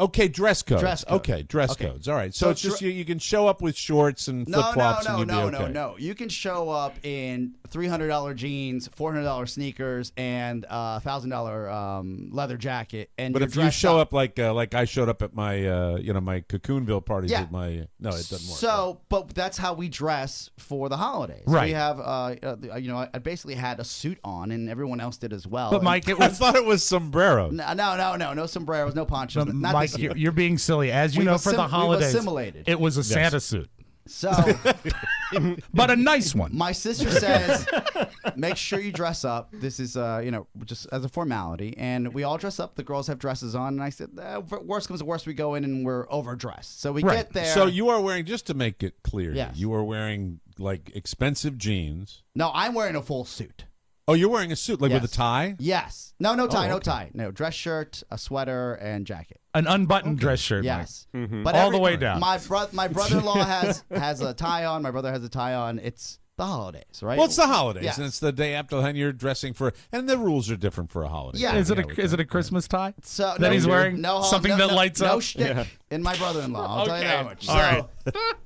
Okay, dress codes. Dress code. Okay, dress Okay. codes. All right. So So it's just you can show up with shorts and flip-flops and you'd be okay. No. You can show up in $300 jeans, $400 sneakers, and $1,000 leather jacket. And But you're if you dressed show up like I showed up at my my Cocoonville parties Yeah. with my no, it doesn't work. So, but that's how we dress for the holidays. Right. We have, I basically had a suit on, and everyone else did as well. But And- Mike, it I was thought it was sombrero. no sombreros, no ponchos. Not Mike, this year. you're being silly. As you We've know, for the we've holidays, assimilated. it was a Santa suit, So, but a nice one. my sister says, make sure you dress up. This is, just as a formality. And we all dress up. The girls have dresses on. And I said, worst comes to worst, we go in and we're overdressed. So we get there. So you are wearing, just to make it clear, Yes. you are wearing like expensive jeans. No, I'm wearing a full suit. Oh, you're wearing a suit like with a Yes. tie? Yes. No tie, Oh, no okay. tie. No, dress shirt, a sweater, and jacket. An unbuttoned dress shirt. Yes. Mike. But All the way down. My brother-in-law has a tie on. My brother has a tie on. It's the holidays, right? Well, it's the holidays, Yes. and it's the day after, and you're dressing for, and the rules are different for a holiday. Yeah. Is it a Christmas tie So, that he's wearing? No, Something that lights no up. shtick in my brother-in-law. I'll tell you that Okay. much. All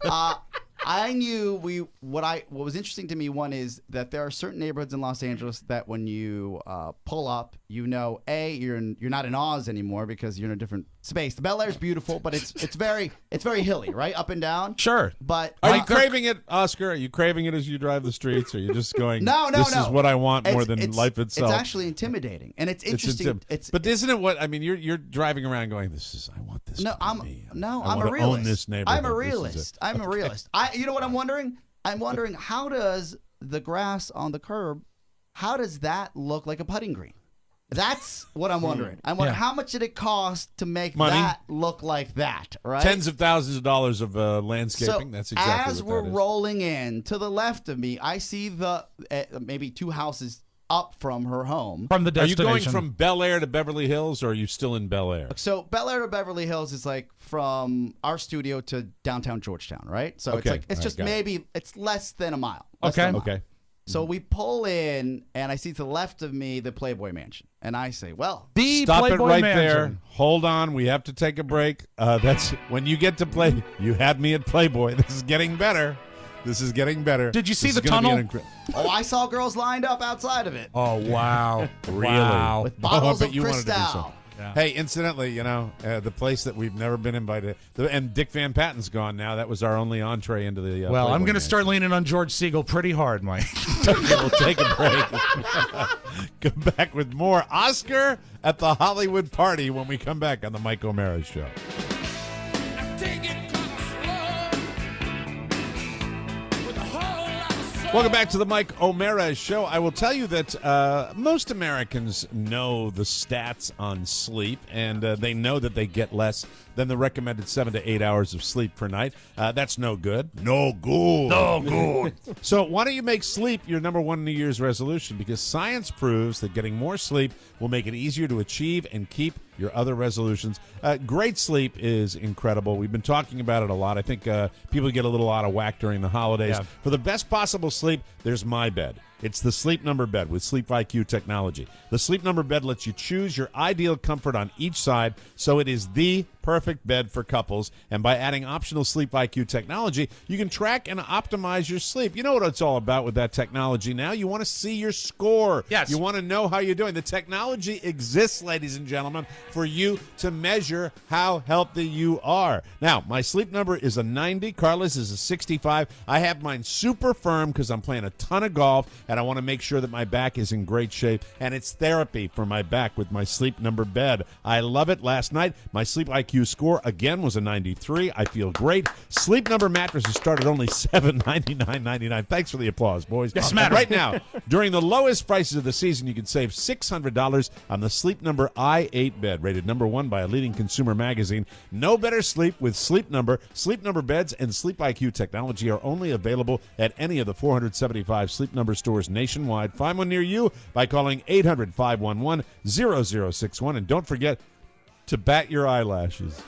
So, I knew what was interesting to me. One is that there are certain neighborhoods in Los Angeles that when you pull up, you're not in Oz anymore because you're in a different space. The Bel Air is beautiful, but it's very hilly, right, up and down. Sure. But are you craving it, Oscar? Are you craving it as you drive the streets? Or are you just going? No. This is what I want more than life itself. It's actually intimidating, and it's interesting. But isn't it what I mean? You're driving around going, I want this. I'm a realist. Own this neighborhood. I'm a realist. I'm a realist. You know what I'm wondering? I'm wondering how does the grass on the curb, how does that look like a putting green? That's what I'm wondering. I'm wondering how much did it cost to make that look like that, right? Tens of thousands of dollars of landscaping. So that's exactly as what we're that is. rolling in to the left of me, I see the maybe 2 houses up from her home. From the destination. Are you going from Bel Air to Beverly Hills, or are you still in Bel Air? So Bel Air to Beverly Hills is like from our studio to downtown Georgetown, right? So it's just maybe it's less than a mile. Okay. So we pull in, and I see to the left of me the Playboy Mansion, and I say, "Well, stop Playboy it right Mansion. there. Hold on, we have to take a break. That's when you get to play. You had me at Playboy. This is getting better. Did you see This the is gonna tunnel? be I saw girls lined up outside of it. Oh, wow. Really? Wow. With bottles but of you wanted to do Cristal. something. Hey, incidentally, the place that we've never been invited, and Dick Van Patten's gone now. That was our only entree into the. Well, Playboy I'm going to Mansion. start leaning on George Siegel pretty hard, Mike. We'll take a break. Come back with more Oscar at the Hollywood Party when we come back on the Mike O'Mara Show. Welcome back to the Mike O'Mara Show. I will tell you that most Americans know the stats on sleep, and they know that they get less than the recommended 7 to 8 hours of sleep per night. That's no good. No good. So why don't you make sleep your number one New Year's resolution? Because science proves that getting more sleep will make it easier to achieve and keep your other resolutions. Great sleep is incredible. We've been talking about it a lot. I think people get a little out of whack during the holidays. Yeah. For the best possible sleep, there's my bed. It's the Sleep Number bed with Sleep IQ technology. The Sleep Number bed lets you choose your ideal comfort on each side, so it is the perfect bed for couples. And by adding optional Sleep IQ technology, you can track and optimize your sleep. You know what it's all about with that technology now. You want to see your score. Yes. You want to know how you're doing. The technology exists, ladies and gentlemen, for you to measure how healthy you are. Now, my Sleep Number is a 90. Carla's is a 65. I have mine super firm because I'm playing a ton of golf, and I want to make sure that my back is in great shape, and it's therapy for my back with my Sleep Number bed. I love it. Last night, my Sleep IQ score again was a 93. I feel great. Sleep Number mattresses start at only $799.99. Thanks for the applause, boys. Yes, And madam. right now, during the lowest prices of the season, you can save $600 on the Sleep Number i8 bed, rated number 1 by a leading consumer magazine. No better sleep with Sleep Number. Sleep Number beds and Sleep IQ technology are only available at any of the 475 Sleep Number stores nationwide. Find one near you by calling 800-511-0061. And don't forget to bat your eyelashes.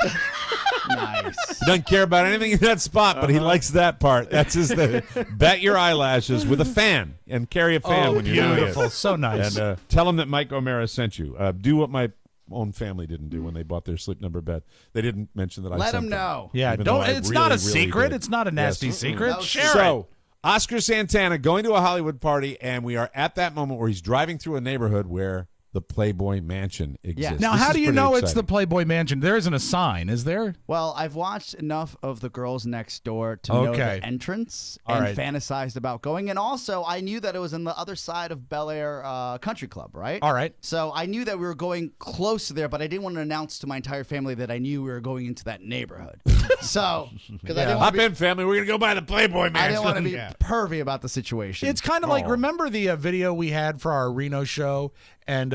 Nice. He doesn't care about anything in that spot, but he likes that part. That's his thing. Bat your eyelashes with a fan and carry a fan when you're doing beautiful. it. So nice. And tell him that Mike O'Mara sent you. Do what my own family didn't do when they bought their Sleep Number bed. They didn't mention that I Let sent them them. know. Yeah, Even though don't. I It's really, not a really secret. did. It's not a nasty Yes. secret. No Share So, it. Oscar Santana going to a Hollywood party, and we are at that moment where he's driving through a neighborhood where the Playboy Mansion exists. Now, This how is do you pretty know it's exciting. the Playboy Mansion? There isn't a sign, is there? Well, I've watched enough of The Girls Next Door to know Okay. the entrance All and right. fantasized about going. And also, I knew that it was on the other side of Bel Air Country Club, right? All right. So I knew that we were going close to there, but I didn't want to announce to my entire family that I knew we were going into that neighborhood. So, because I didn't want Hop in, family. We're going to go by the Playboy Mansion. I didn't want to be pervy about the situation. It's kind of like, remember the video we had for our Reno show? And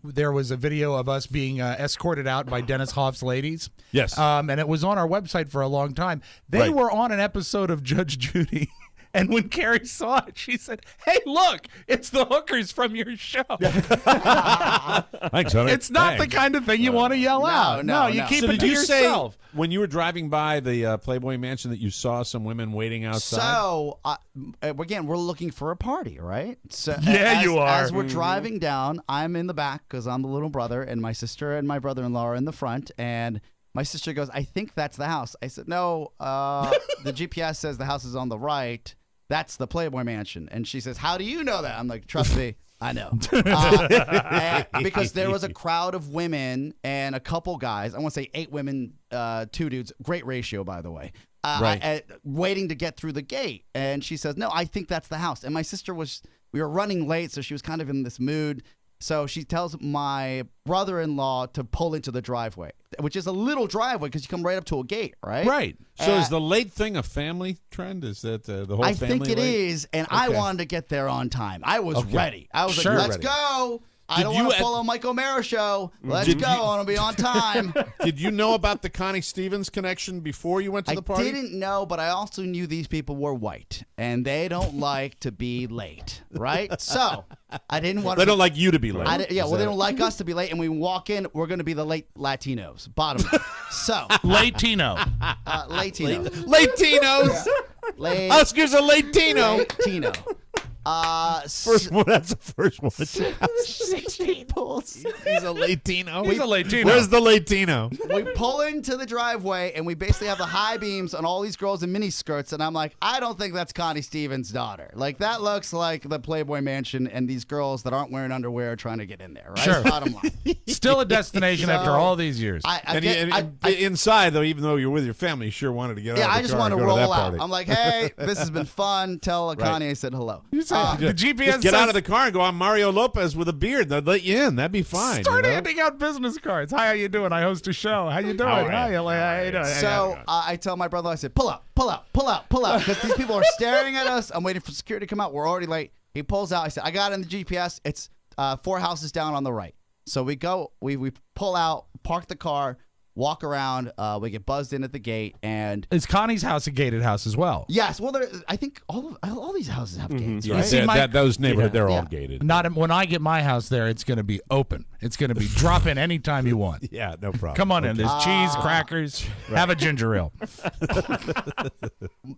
there was a video of us being escorted out by Dennis Hoff's ladies. Yes. And it was on our website for a long time. They Right. were on an episode of Judge Judy. And when Carrie saw it, she said, "Hey, look, it's the hookers from your show." Thanks, honey. It's not the kind of thing you want to yell out. no, you no. keep So it did to you yourself. say when you were driving by the Playboy Mansion that you saw some women waiting outside? So, again, we're looking for a party, right? So, Yeah, you are. As we're driving down, I'm in the back because I'm the little brother, and my sister and my brother-in-law are in the front. And My sister goes, I think that's the house. I said, no, the GPS says the house is on the right. That's the Playboy Mansion. And she says, how do you know that? I'm like, trust me, I know. Because there was a crowd of women and a couple guys. I want to say 8 women, 2 dudes. Great ratio, by the way. Waiting to get through the gate. And she says, no, I think that's the house. And my sister we were running late, so she was kind of in this mood. So she tells my brother-in-law to pull into the driveway, which is a little driveway because you come right up to a gate, right? Right. So is the late thing a family trend? Is that the whole family I think it late? is, and I wanted to get there on time. I was ready. I was Sure. like, let's Ready. go. I don't want to pull a Mike O'Mara show. Let's go. I want to be on time. Did you know about the Connie Stevens connection before you went to the party? I didn't know, but I also knew these people were white, and they don't like to be late, right? So I didn't want. They don't like you to be late. They don't like us to be late, and we walk in. We're going to be the late Latinos. Bottom line. So Latino. Latino. Latinos. Oscar's a Latino. Latino. First one. That's the first one. 6 people. He's a Latino. He's a Latino. Where's the Latino? We pull into the driveway, and we basically have the high beams on all these girls in mini skirts, and I'm like, I don't think that's Connie Stevens' daughter. Like, that looks like the Playboy Mansion and these girls that aren't wearing underwear are trying to get in there, right? Sure. Bottom line. Still a destination after all these years. Inside, though, even though you're with your family, you sure wanted to get out of the car. I just want to and go roll to that out. party. I'm like, hey, this has been fun. Tell Connie I said hello. The GPS Just get out of the car and go, I'm Mario Lopez with a beard. They'll let you in. That'd be fine. Start handing out business cards. Hi, how you doing? I host a show. How you doing? Hi, how you doing? So I tell my brother, I said, pull up, pull up, pull up, pull up, because these people are staring at us. I'm waiting for security to come out. We're already late. He pulls out. I said, I got it in the GPS. It's 4 houses down on the right. So we go, we pull out, park the car, walk around. We get buzzed in at the gate, and is Connie's house a gated house as well? Yes. Well, I think all these houses have gates. Yeah, Right? See, those neighborhoods, they're all gated. Not when I get my house there, it's going to be open. It's going to be drop in anytime you want. Yeah, no problem. Come on in. There's cheese, crackers. Have a ginger ale.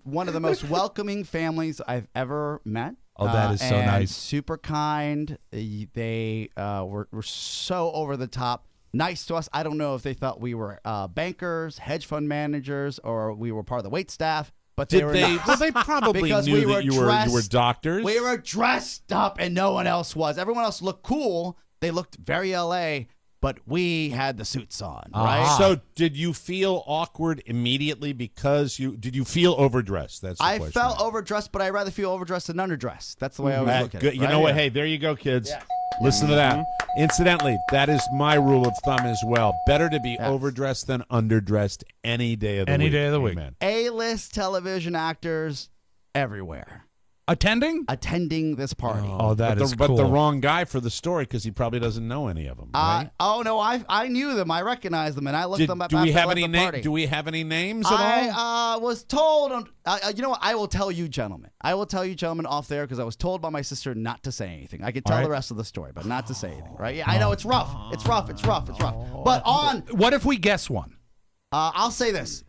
One of the most welcoming families I've ever met. Oh, that is so and nice. Super kind. They were so over the top. Nice to us. I don't know if they thought we were bankers, hedge fund managers, or we were part of the wait staff. But they were nice. Well, they probably because knew we that you were doctors. We were dressed up, and no one else was. Everyone else looked cool. They looked very LA, but we had the suits on, right? So did you feel awkward immediately because did you feel overdressed? That's the question. I felt overdressed, but I'd rather feel overdressed than underdressed. That's the way I always look at it. You know what? Hey, there you go, kids. Yeah. Listen to that. Incidentally, that is my rule of thumb as well. Better to be overdressed than underdressed any day of the week. Any day of the week. Amen. A-list television actors everywhere. Attending this party. Oh, that is But cool. the wrong guy for the story because he probably doesn't know any of them. Right? No, I knew them. I recognized them, and I looked them up. Do we after have I left any the party. Do we have any names at all? I was told. You know what? I will tell you, gentlemen. I will tell you, gentlemen, off there because I was told by my sister not to say anything. I could tell the rest of the story, but not to say anything. Right? Yeah, I know it's rough. It's rough. It's rough. It's rough. But what if we guess one? I'll say this.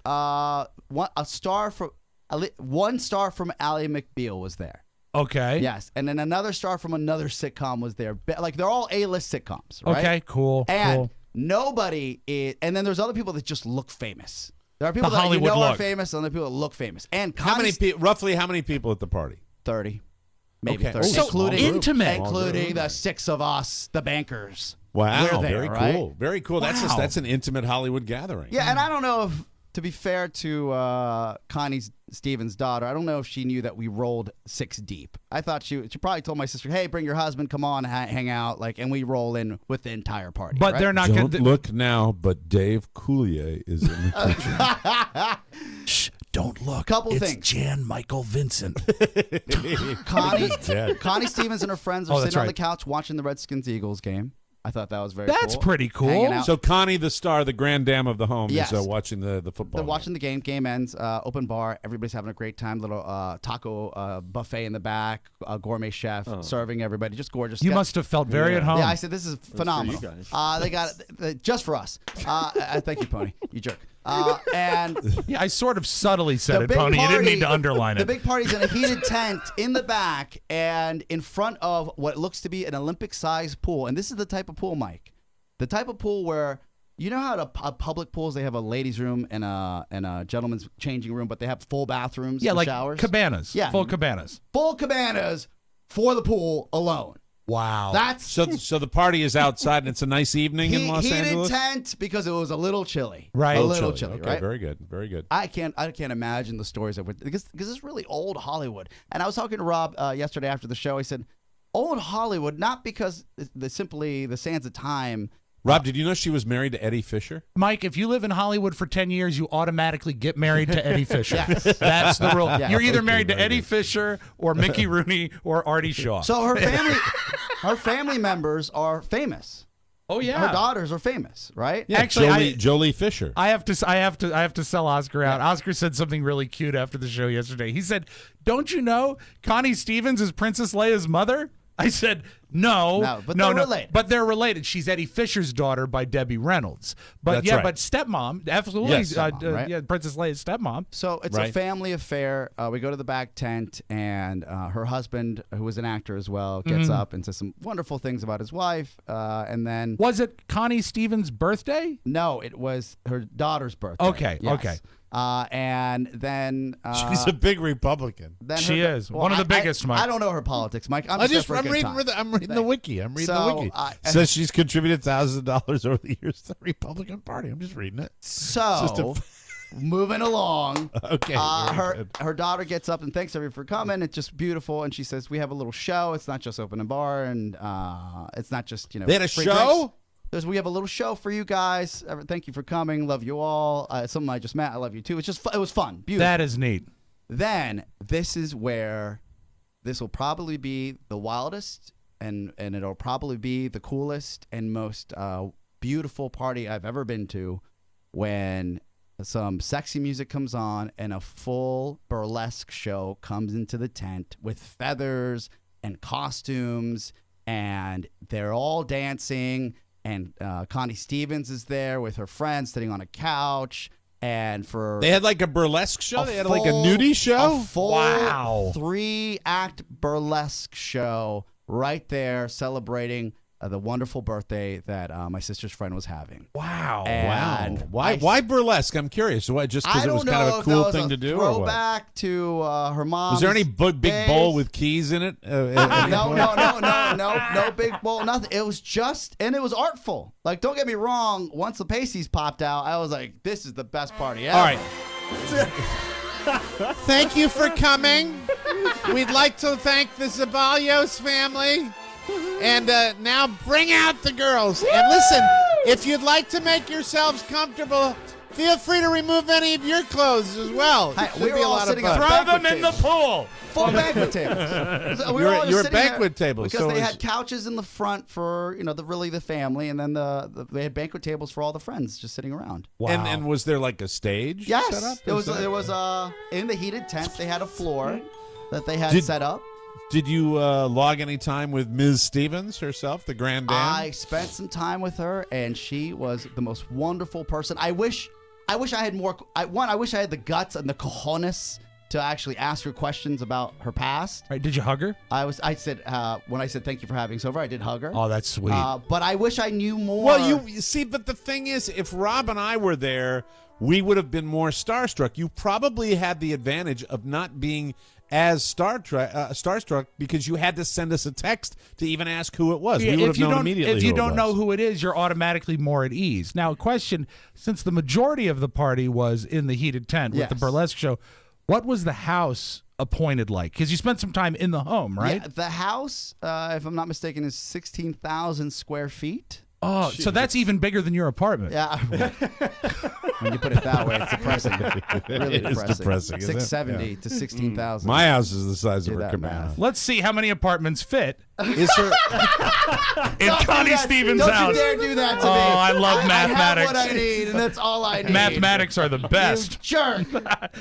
One star from Ally McBeal was there. Okay. Yes, and then another star from another sitcom was there. Like, they're all A-list sitcoms, right? Okay, cool. And nobody is. And then there's other people that just look famous. There are people that Hollywood are look. famous, and other people that look famous. And Roughly how many people at the party? 30, maybe Okay. 30, So including the 6 of us, the bankers. Wow, We're there, very right? cool. Very cool. That's an intimate Hollywood gathering. Yeah, and I don't know if, to be fair to Connie Stevens' daughter, I don't know if she knew that we rolled 6 deep. I thought she probably told my sister, "Hey, bring your husband, come on, hang out," and we roll in with the entire party. But right? they're not Don't going look now, but Dave Coulier is in the kitchen. Shh, don't look. Couple it's things. Jan Michael Vincent. Connie Stevens and her friends are sitting on the couch watching the Redskins-Eagles game. I thought that was very cool. That's pretty cool. Hanging out. So Connie, the star, the grand dame of the home, Yes. is watching the football. They're watching the game. Game ends. Open bar. Everybody's having a great time. Little taco buffet in the back. Gourmet chef serving everybody. Just gorgeous. You must have felt very at home. Yeah, I said this is phenomenal. for you guys. They got it just for us. Thank you, Pony. You jerk. And Yeah, I sort of subtly said the it, big Pony. You didn't party- need to underline The it. big party's in a heated tent in the back and in front of what looks to be an Olympic-sized pool. And this is the type of pool, Mike. The type of pool where You know how public pools, they have a ladies' room and a gentleman's changing room, but they have full bathrooms and like showers? cabanas. Yeah. Full cabanas. Full cabanas for the pool alone. Wow. That's so the party is outside and it's a nice evening in Los Angeles. Heated tent because it was a little chilly. Right. A little chilly, okay, right? Very good. Very good. I can't imagine the stories of it because it's really old Hollywood. And I was talking to Rob yesterday after the show. He said, old Hollywood, not because simply the sands of time. Rob, did you know she was married to Eddie Fisher? Mike, if you live in Hollywood for 10 years, you automatically get married to Eddie Fisher. Yes. That's the rule. Yeah. You're either married to Eddie Fisher or Mickey Rooney or Artie Shaw. So her family members are famous. Oh yeah, her daughters are famous, right? Yeah, actually, Jolie Fisher. I have to sell Oscar out. Oscar said something really cute after the show yesterday. He said, "Don't you know Connie Stevens is Princess Leia's mother?" I said, no, but they're related. But they're related. She's Eddie Fisher's daughter by Debbie Reynolds. But That's right. but stepmom, absolutely, Yes, stepmom, right? yeah, Princess Leia's stepmom. So it's a family affair. We go to the back tent, and her husband, who was an actor as well, gets up and says some wonderful things about his wife. And then was it Connie Stevens' birthday? No, it was her daughter's birthday. Okay, yes. okay. And then she's a big Republican. She is one of the biggest. Mike. I don't know her politics, Mike. I'm reading the wiki. I'm reading the wiki. Says she's contributed thousands of dollars over the years to the Republican Party. I'm just reading it. So, moving along. Okay. Her daughter gets up and thanks everyone for coming. It's just beautiful, and she says we have a little show. It's not just open a bar, and it's not just They had a free show. drinks. We have a little show for you guys. Thank you for coming. Love you all. Someone I just met. I love you too. It's just it was fun. Beautiful. That is neat. Then this is where this will probably be the wildest and it'll probably be the coolest and most beautiful party I've ever been to, when some sexy music comes on and a full burlesque show comes into the tent with feathers and costumes, and they're all dancing. And Connie Stevens is there with her friends sitting on a couch. And they had like a burlesque show? They had like a nudie show? A full wow. 3-act burlesque show right there celebrating the wonderful birthday that my sister's friend was having. Wow. And Why burlesque? I'm curious. Why, just because it was kind of a cool thing to do? Throwback to her mom. Was there any big bowl with keys in it? No big bowl, nothing. It was just, and it was artful. Like, don't get me wrong. Once the pasties popped out, I was like, this is the best party ever. All right. Thank you for coming. We'd like to thank the Zabalios family. And now bring out the girls. Woo! And listen, if you'd like to make yourselves comfortable, feel free to remove any of your clothes as well. We were all sitting on throw them in the pool. Full banquet tables. So we were all you're sitting banquet tables because so they had couches in the front for the family, and then they had banquet tables for all the friends just sitting around. Wow. And was there like a stage? Yes, set up? there was in the heated tent. They had a floor that they had set up. Did you log any time with Ms. Stevens herself, the grand dame? I spent some time with her, and she was the most wonderful person. I wish I had more. I wish I had the guts and the cojones to actually ask her questions about her past. Right, did you hug her? I said when I said thank you for having us over, I did hug her. Oh, that's sweet. But I wish I knew more. Well, you see, but the thing is, if Rob and I were there, we would have been more starstruck. You probably had the advantage of not being as starstruck because you had to send us a text to even ask who it was. Yeah, we would have known immediately. If you don't know who it is, you're automatically more at ease. Now, question: since the majority of the party was in the heated tent with the burlesque show, what was the house appointed like? Because you spent some time in the home, right? Yeah, the house, if I'm not mistaken, is 16,000 square feet. Oh, so that's even bigger than your apartment. Yeah. When you put it that way, it's depressing. Really it is depressing. 670 to 16,000. My house is the size of her cabana. Let's see how many apartments fit Is her in Connie Stevens' Don't house. you dare do that to me. Oh, I love mathematics. I have what I need, and that's all I need. Mathematics are the best. Jerk.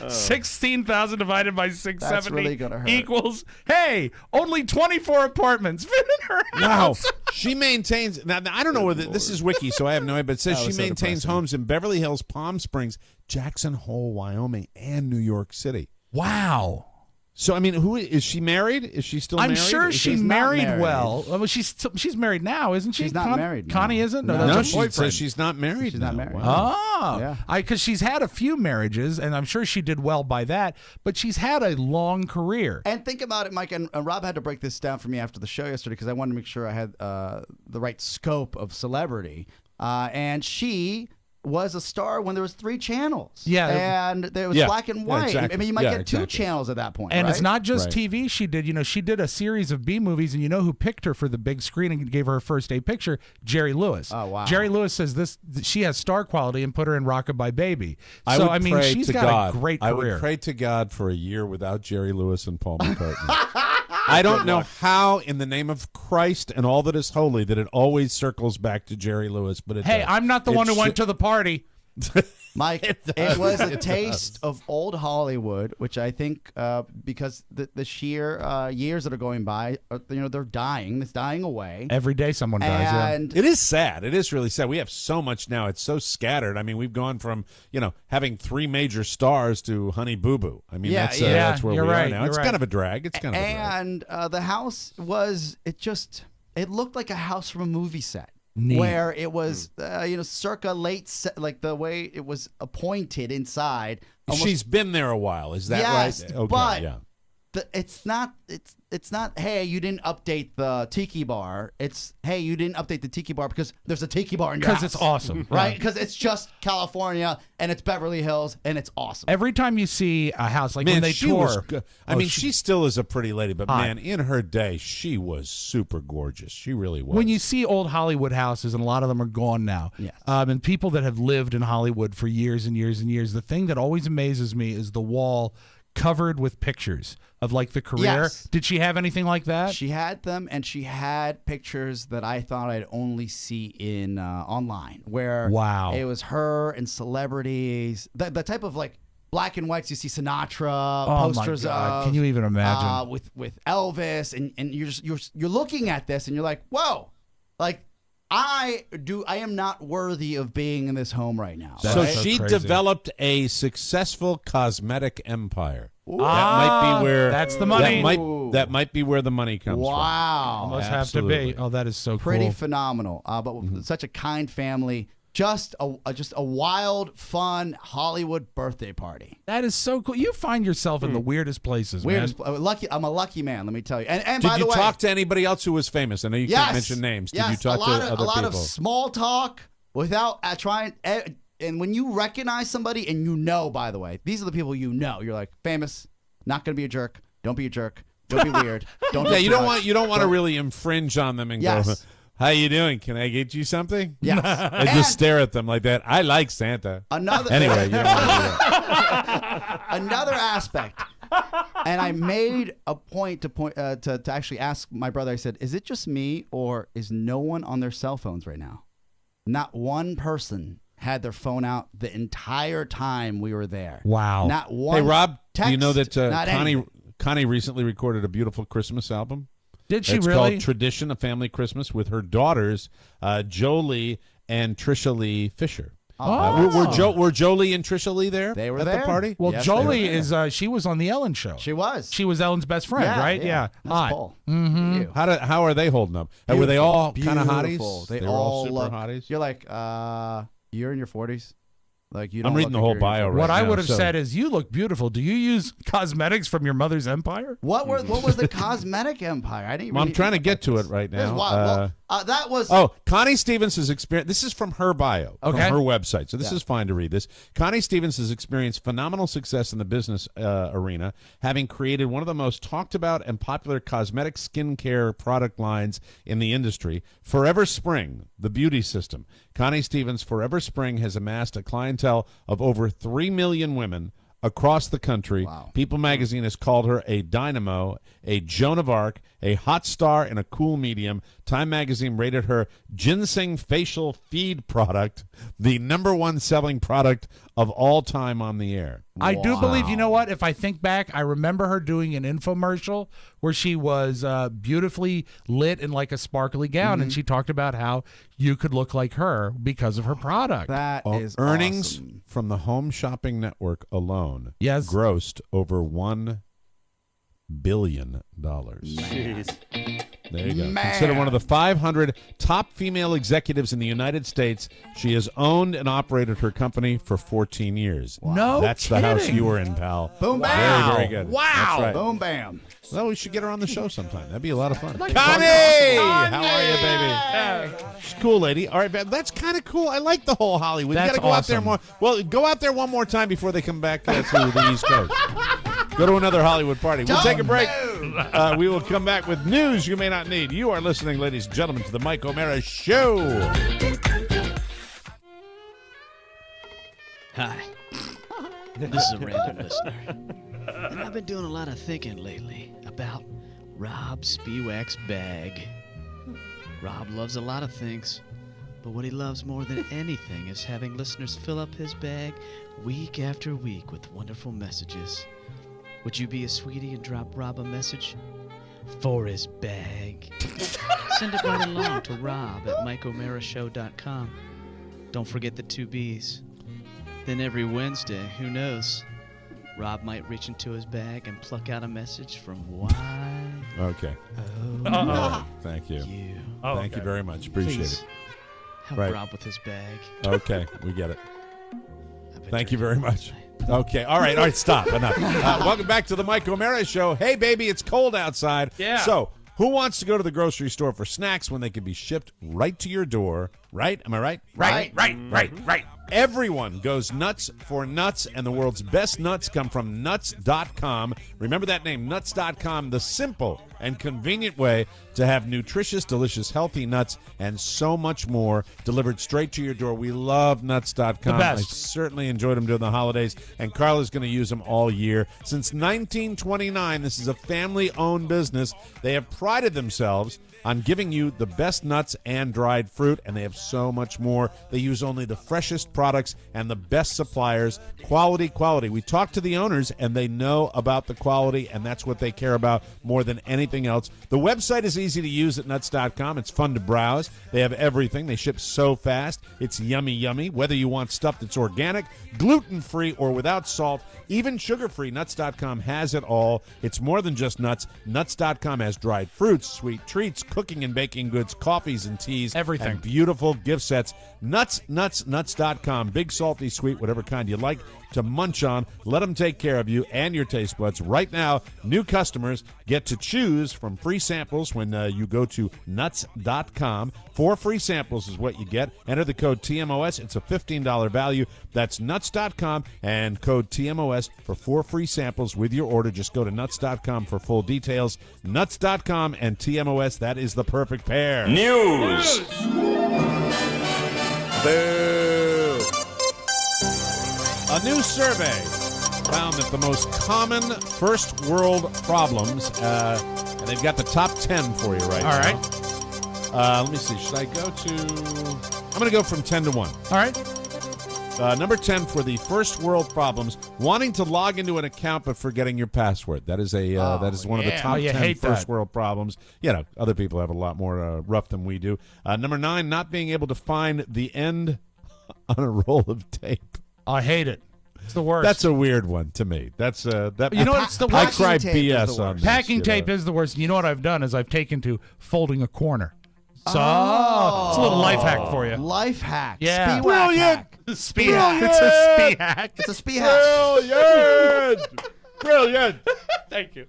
16,000 divided by 670 That's really gonna hurt. equals, hey, only 24 apartments fit in her Wow. house. She maintains, now I don't know whether, this is wiki, so I have no idea, but it says That she was so maintains depressing. homes in Beverly Hills, Palm Springs, Jackson Hole, Wyoming, and New York City. Wow. So I mean, who is she married? Is she still I'm married? sure Is she she- married well. Well, she's married now, isn't she? She's not married now. Connie isn't? No, that's her she boyfriend. says she's not married. She's not now. married. Wow. Oh, Yeah. because she's had a few marriages, and I'm sure she did well by that. But she's had a long career. And think about it, Mike, and Rob had to break this down for me after the show yesterday because I wanted to make sure I had the right scope of celebrity. And she was a star when there was 3 channels. Yeah. And there was Yeah. black and white. exactly. I mean, you might Yeah, get 2 exactly. channels at that point, And right? it's not just Right. TV she did. You know, she did a series of B movies, and you know who picked her for the big screen and gave her first day picture? Jerry Lewis. Oh, wow. Jerry Lewis says she has star quality and put her in Rockabye Baby. I So, would I mean, pray she's to got God. a great I career. would pray to God for a year without Jerry Lewis and Paul McCartney. I don't know how, in the name of Christ and all that is holy, that it always circles back to Jerry Lewis. But it Hey, does. I'm not the It one who went should- to the party. Mike, it was a taste of old Hollywood, which I think because the sheer years that are going by, they're dying. It's dying away. Every day someone dies. Yeah. And It is sad. It is really sad. We have so much now. It's so scattered. I mean, we've gone from having 3 major stars to Honey Boo Boo. I mean, Yeah, that's yeah. that's where You're we right, are now. you're It's right. kind of a drag. It's kind of a drag. And the house was it looked like a house from a movie set. Neat. Where it was, circa late, like the way it was appointed inside. Almost, She's been there a while. Is that yes, right? Okay, but yeah. it's not. It's not. Hey, you didn't update the tiki bar. It's hey, you didn't update the tiki bar because there's a tiki bar in your house. Because it's awesome. right? Because it's just California and it's Beverly Hills and it's awesome. Every time you see a house, like Man, when they she was tour. good. I mean, she still is a pretty lady, but Hot. man, in her day, she was super gorgeous. She really was. When you see old Hollywood houses, and a lot of them are gone now, Yes. and people that have lived in Hollywood for years and years and years, the thing that always amazes me is the wall covered with pictures of like the career. Yes. Did she have anything like that? She had them, and she had pictures that I thought I'd only see in online, where Wow. it was her and celebrities, the type of like black and whites you see Sinatra Oh, my posters God. of. Can you even imagine? With Elvis, and you're looking at this, and you're like, whoa, like I am not worthy of being in this home right now. So right? she crazy. developed a successful cosmetic empire. That Ah, might be where that's the money. That might be where the money comes Wow. Must Absolutely. have to be. Oh, that is so Pretty cool. phenomenal. But with such a kind family, just a wild, fun Hollywood birthday party. That is so cool. You find yourself in the weirdest places, Weirdest, man. lucky. I'm a lucky man. Let me tell you. And from. by Did the you way, talk to anybody else who was famous? I know you yes, can't mention names. Did yes, you talk to other a lot people? of small talk without trying. And when you recognize somebody, and by the way, these are the people you know. You're like famous. Not gonna be a jerk. Don't be a jerk. Don't be weird. Don't. Yeah, do you too don't much. want to Don't- really infringe on them and go, Yes. "How you doing? Can I get you something?" Yes. and just stare at them like that. I like Santa. Another Anyway, you don't want to do that. another aspect, and I made a point to actually ask my brother. I said, "Is it just me, or is no one on their cell phones right now? Not one person had their phone out the entire time we were there. Wow. Not one. Hey, Rob, do you know text, that not anything. Connie recently recorded a beautiful Christmas album? Did she It's really? called Tradition, a Family Christmas, with her daughters, Jolie and Trisha Lee Fisher. Were Jolie and Trisha Lee there? They were at there. the party? Well, Yes, they were Jolie there. she was on the Ellen show. She was. She was Ellen's best friend, right? Yeah. That's Hot. Paul. Mm-hmm. You. How are they holding up? Were they all kind of Beautiful. hotties? They were all super look. hotties. You're like, you're in your 40s. Like you. Don't I'm reading look the like whole you're in your bio 40s. right What I now, would have so- said is, you look beautiful. Do you use cosmetics from your mother's empire? What was the cosmetic empire? I didn't. Well, I'm really trying to think get about to this. it right This is now. wild. That was. Oh, Connie Stevens' experience. This is from her bio, Okay. from her website. So this Yeah. is fine to read this. Connie Stevens has experienced phenomenal success in the business arena, having created one of the most talked about and popular cosmetic skincare product lines in the industry, Forever Spring, the beauty system. Connie Stevens' Forever Spring has amassed a clientele of over 3 million women across the country. Wow. People magazine has called her a dynamo, a Joan of Arc, a hot star, and a cool medium. Time magazine rated her ginseng facial feed product the #1 selling product of all time on the air. I do believe, you know what? If I think back, I remember her doing an infomercial where she was beautifully lit in like a sparkly gown, and she talked about how you could look like her because of her product. That is Earnings awesome. from the Home Shopping Network alone Yes. grossed over $1 billion. Jeez. There you go. Man. Considered one of the 500 top female executives in the United States. She has owned and operated her company for 14 years. Wow. No That's kidding. the house you were in, pal. Boom, bam. Very, very good. Wow. That's right. Boom, bam. Well, we should get her on the show sometime. That'd be a lot of fun. Connie! How are you, baby? She's a cool lady. All right, man, that's kind of cool. I like the whole Hollywood. That's You got to go out there awesome. more. Well, go out there one more time before they come back to the East Coast. Go to another Hollywood party. We'll take a break. We will come back with news you may not need. You are listening, ladies and gentlemen, to the Mike O'Mara Show. Hi. This is a random listener. And I've been doing a lot of thinking lately about Rob Spiewak's bag. Rob loves a lot of things, but what he loves more than anything is having listeners fill up his bag week after week with wonderful messages. Would you be a sweetie and drop Rob a message for his bag? Send it right along to rob@mikeomarashow.com. Don't forget the 2 B's. Then every Wednesday, who knows, Rob might reach into his bag and pluck out a message from why. Okay. Oh, Thank you. you. Thank you very much. Appreciate Please it. help Right. Rob with his bag. Okay, we get it. I've been Thank you drinking very all much. night. Okay, all right, stop. Enough. Welcome back to the Mike O'Mara Show. Hey, baby, it's cold outside. Yeah. So, who wants to go to the grocery store for snacks when they can be shipped right to your door? Right? Am I right? Right. Everyone goes nuts for nuts, and the world's best nuts come from nuts.com. Remember that name, nuts.com, the simple and convenient way to have nutritious, delicious, healthy nuts and so much more delivered straight to your door. We love nuts.com. The best. I certainly enjoyed them during the holidays, and Carla's going to use them all year. Since 1929, this is a family-owned business. They have prided themselves on giving you the best nuts and dried fruit, and they have so much more. They use only the freshest products and the best suppliers. Quality. We talked to the owners, and they know about the quality, and that's what they care about more than anything else. The website is easy to use at nuts.com. It's fun to browse. They have everything. They ship so fast. It's yummy. Whether you want stuff that's organic, gluten-free, or without salt, even sugar-free, nuts.com has it all. It's more than just nuts. Nuts.com has dried fruits, sweet treats, cooking and baking goods, coffees and teas, Everything. and beautiful gift sets. Nuts.com. Big, salty, sweet, whatever kind you like to munch on. Let them take care of you and your taste buds. Right now, new customers get to choose from free samples when you go to nuts.com. 4 free samples is what you get. Enter the code TMOS. It's a $15 value. That's nuts.com and code TMOS for 4 free samples with your order. Just go to nuts.com for full details. Nuts.com and TMOS. That is the perfect pair. News. Boo! A new survey found that the most common first world problems, and they've got the top 10 for you right now. All right. Let me see. Should I go to... I'm going to go from 10 to 1. All right. Number 10 for the first world problems, wanting to log into an account but forgetting your password. That is one of the top 10 first world problems. You know, other people have a lot more rough than we do. Number 9, not being able to find the end on a roll of tape. I hate it. It's the worst. That's a weird one to me. That's that. You know what? It's the I worst. cry BS on this, Packing you tape know. is the worst. You know what I've done is I've taken to folding a corner. So it's a little life hack for you. Life hack. Yeah. Spee-whack hack. Spee hack. It's a spee hack. It's a spee hack. Brilliant. Thank you.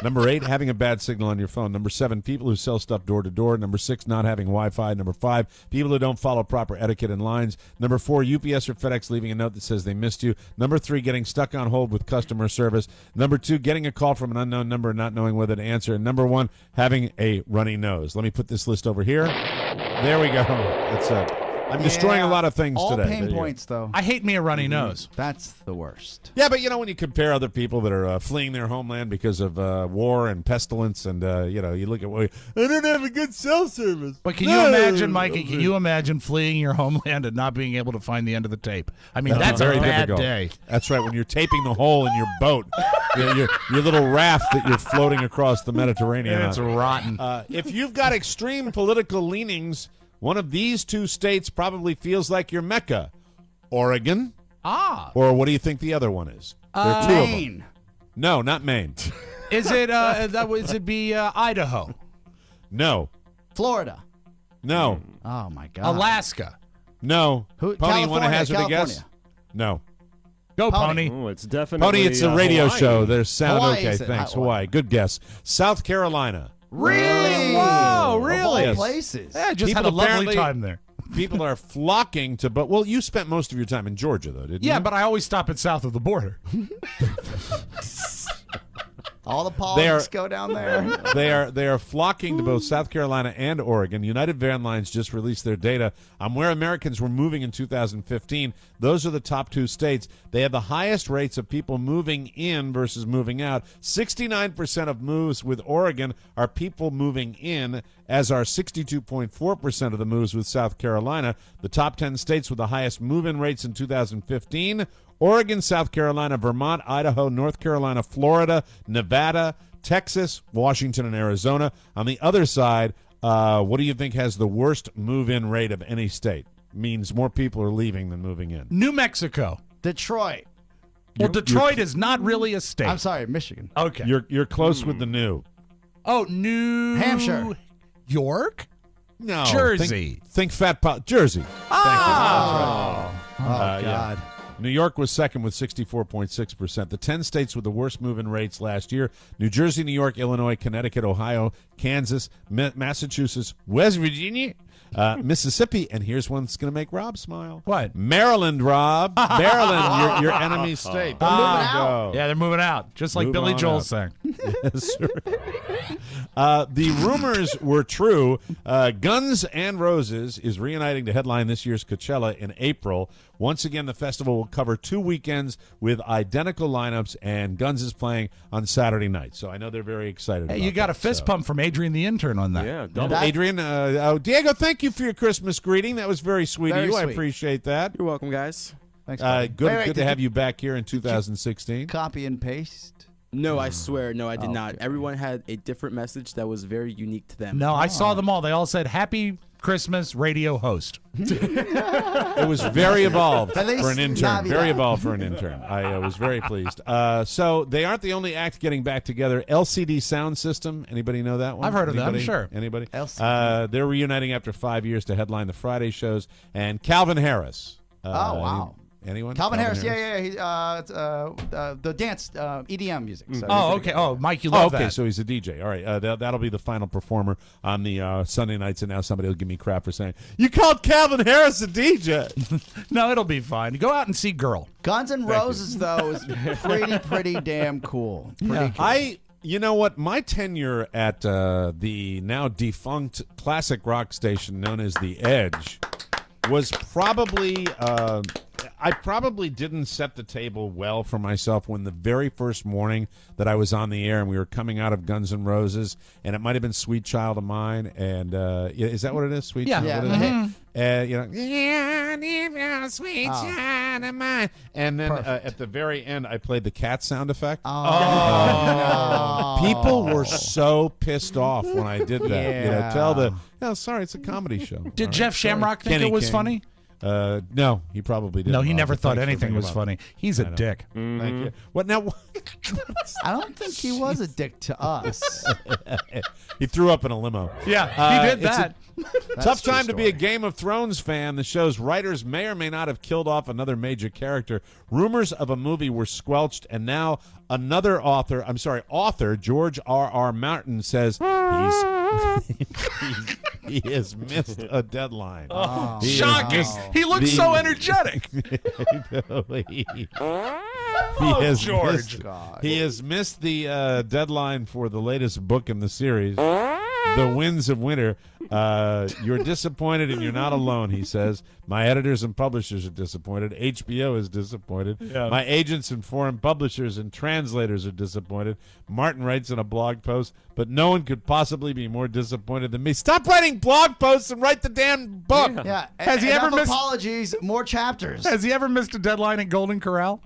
Number 8, having a bad signal on your phone. Number 7, people who sell stuff door to door. Number 6, not having Wi-Fi. Number 5, people who don't follow proper etiquette and lines. Number 4, UPS or FedEx leaving a note that says they missed you. Number 3, getting stuck on hold with customer service. Number 2, getting a call from an unknown number and not knowing whether to answer. And number 1, having a runny nose. Let me put this list over here. There we go. That's it. I'm destroying a lot of things all today. All pain There you points, though. I hate me a runny nose. That's the worst. Yeah, but, you know, when you compare other people that are fleeing their homeland because of war and pestilence and, you know, you look at, well, I don't have a good cell service. But can you imagine, Mikey, can you imagine fleeing your homeland and not being able to find the end of the tape? I mean, that's a very bad difficult. day. That's right, when you're taping the hole in your boat, your little raft that you're floating across the Mediterranean. It's rotten. If you've got extreme political leanings, one of these 2 states probably feels like your Mecca. Oregon. Ah. Or what do you think the other one is? There are 2 of them. Maine. No, not Maine. Is it? Is it be Idaho? No. Florida. No. Oh my God. Alaska. No. Who? Pony, you want to California, hazard a guess? California. No. Go, Pony. Oh, it's definitely Pony, it's a radio Hawaii. show. There's sound. Hawaii, Okay, is it? thanks. Hawaii. Hawaii. Good guess. South Carolina. Really? Whoa, Of really? all Yes. places. Yeah, I just People had a lovely apparently- time there. People are flocking to, but well, you spent most of your time in Georgia, though, didn't you? Yeah, but I always stop at south of the border. All the politics go down there. They are flocking to both South Carolina and Oregon. United Van Lines just released their data on where Americans were moving in 2015. Those are the top 2 states. They have the highest rates of people moving in versus moving out. 69% of moves with Oregon are people moving in, as are 62.4% of the moves with South Carolina. The top 10 states with the highest move-in rates in 2015: Oregon, South Carolina, Vermont, Idaho, North Carolina, Florida, Nevada, Texas, Washington, and Arizona. On the other side, what do you think has the worst move-in rate of any state? Means more people are leaving than moving in. New Mexico. Detroit. Well, Detroit is not really a state. I'm sorry, Michigan. Okay. You're close with the new. Oh, New Hampshire. York? No. Jersey. Think Fat Pot. Jersey. Oh. God. Yeah. New York was second with 64.6%. The 10 states with the worst move-in rates last year: New Jersey, New York, Illinois, Connecticut, Ohio, Kansas, Massachusetts, West Virginia, Mississippi, and here's one that's going to make Rob smile. What? Maryland, Rob. Maryland, your enemy state. There you go. Yeah, they're moving out, just like Move Billy on Joel out. sang. Yes, sir. The rumors were true. Guns N' Roses is reuniting to headline this year's Coachella in April. Once again, the festival will cover 2 weekends with identical lineups, and Guns is playing on Saturday night. So I know they're very excited. Hey, about you got that, a fist pump from Adrian the intern on that. Yeah, double. Adrian, Diego, thank you for your Christmas greeting. That was very sweet of you. I appreciate that. You're welcome, guys. Thanks, buddy. Good to have you back here in 2016. Copy and paste. No, I swear, no, I did not. okay. Everyone had a different message that was very unique to them. No, I saw them all. They all said, "Happy Christmas, radio host." It was very evolved At least for an intern. Navidad. Very evolved for an intern. I was very pleased. So they aren't the only act getting back together. LCD Sound System. Anybody know that one? I've heard of them, Anybody? sure. Anybody? LCD. They're reuniting after 5 years to headline the Friday shows. And Calvin Harris. Oh, wow. Anyone? Calvin Harris. Yeah. He, the dance EDM music. So Oh, okay. Oh, Mike, you love okay, that. so he's a DJ. All right, that'll be the final performer on the Sunday nights, and now somebody will give me crap for saying, you called Calvin Harris a DJ. No, it'll be fine. Go out and see Girl. Guns N' Roses, though, is pretty damn cool. Pretty cool. You know what? My tenure at the now defunct classic rock station known as The Edge was probably I probably didn't set the table well for myself when the very first morning that I was on the air and we were coming out of Guns N' Roses, and it might have been Sweet Child of Mine, and is that what it is? Sweet Child? Yeah. What is it? You know, yeah, sweet child of mine. And then at the very end, I played the cat sound effect. Oh, no. People were so pissed off when I did that. You know, sorry, it's a comedy show. Did Jeff Shamrock think Kenny it was King. funny? No, he probably didn't. No, he never But thought thanks for anything bringing was him up. funny. He's a dick. Thank you. What now? I don't think he was a dick to us. He threw up in a limo. Yeah, he did it's that. Tough time to be a Game of Thrones fan. The show's writers may or may not have killed off another major character. Rumors of a movie were squelched, and now another author, George R.R. Martin, says he has missed a deadline. Oh, He has shocking. missed He looks so energetic. George. He has missed the deadline for the latest book in the series, The Winds of Winter. You're disappointed and you're not alone, he says. My editors and publishers are disappointed. HBO is disappointed. Yeah. My agents and foreign publishers and translators are disappointed. Martin writes in a blog post, but no one could possibly be more disappointed than me. Stop writing blog posts and write the damn book. Yeah. Has he ever missed apologies? More chapters. Has he ever missed a deadline at Golden Corral?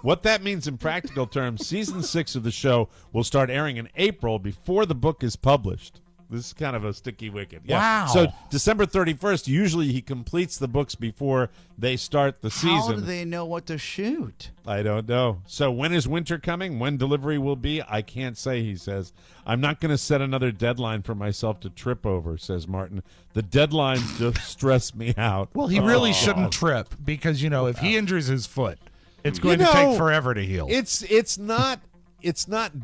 What that means in practical terms, season 6 of the show will start airing in April before the book is published. This is kind of a sticky wicket. Yeah. Wow. So December 31st, usually he completes the books before they start the season. How do they know what to shoot? I don't know. So when is winter coming? When delivery will be? I can't say, he says. I'm not going to set another deadline for myself to trip over, says Martin. The deadlines just stress me out. Well, he really shouldn't trip because, if he injures his foot, it's going to take forever to heal. It's not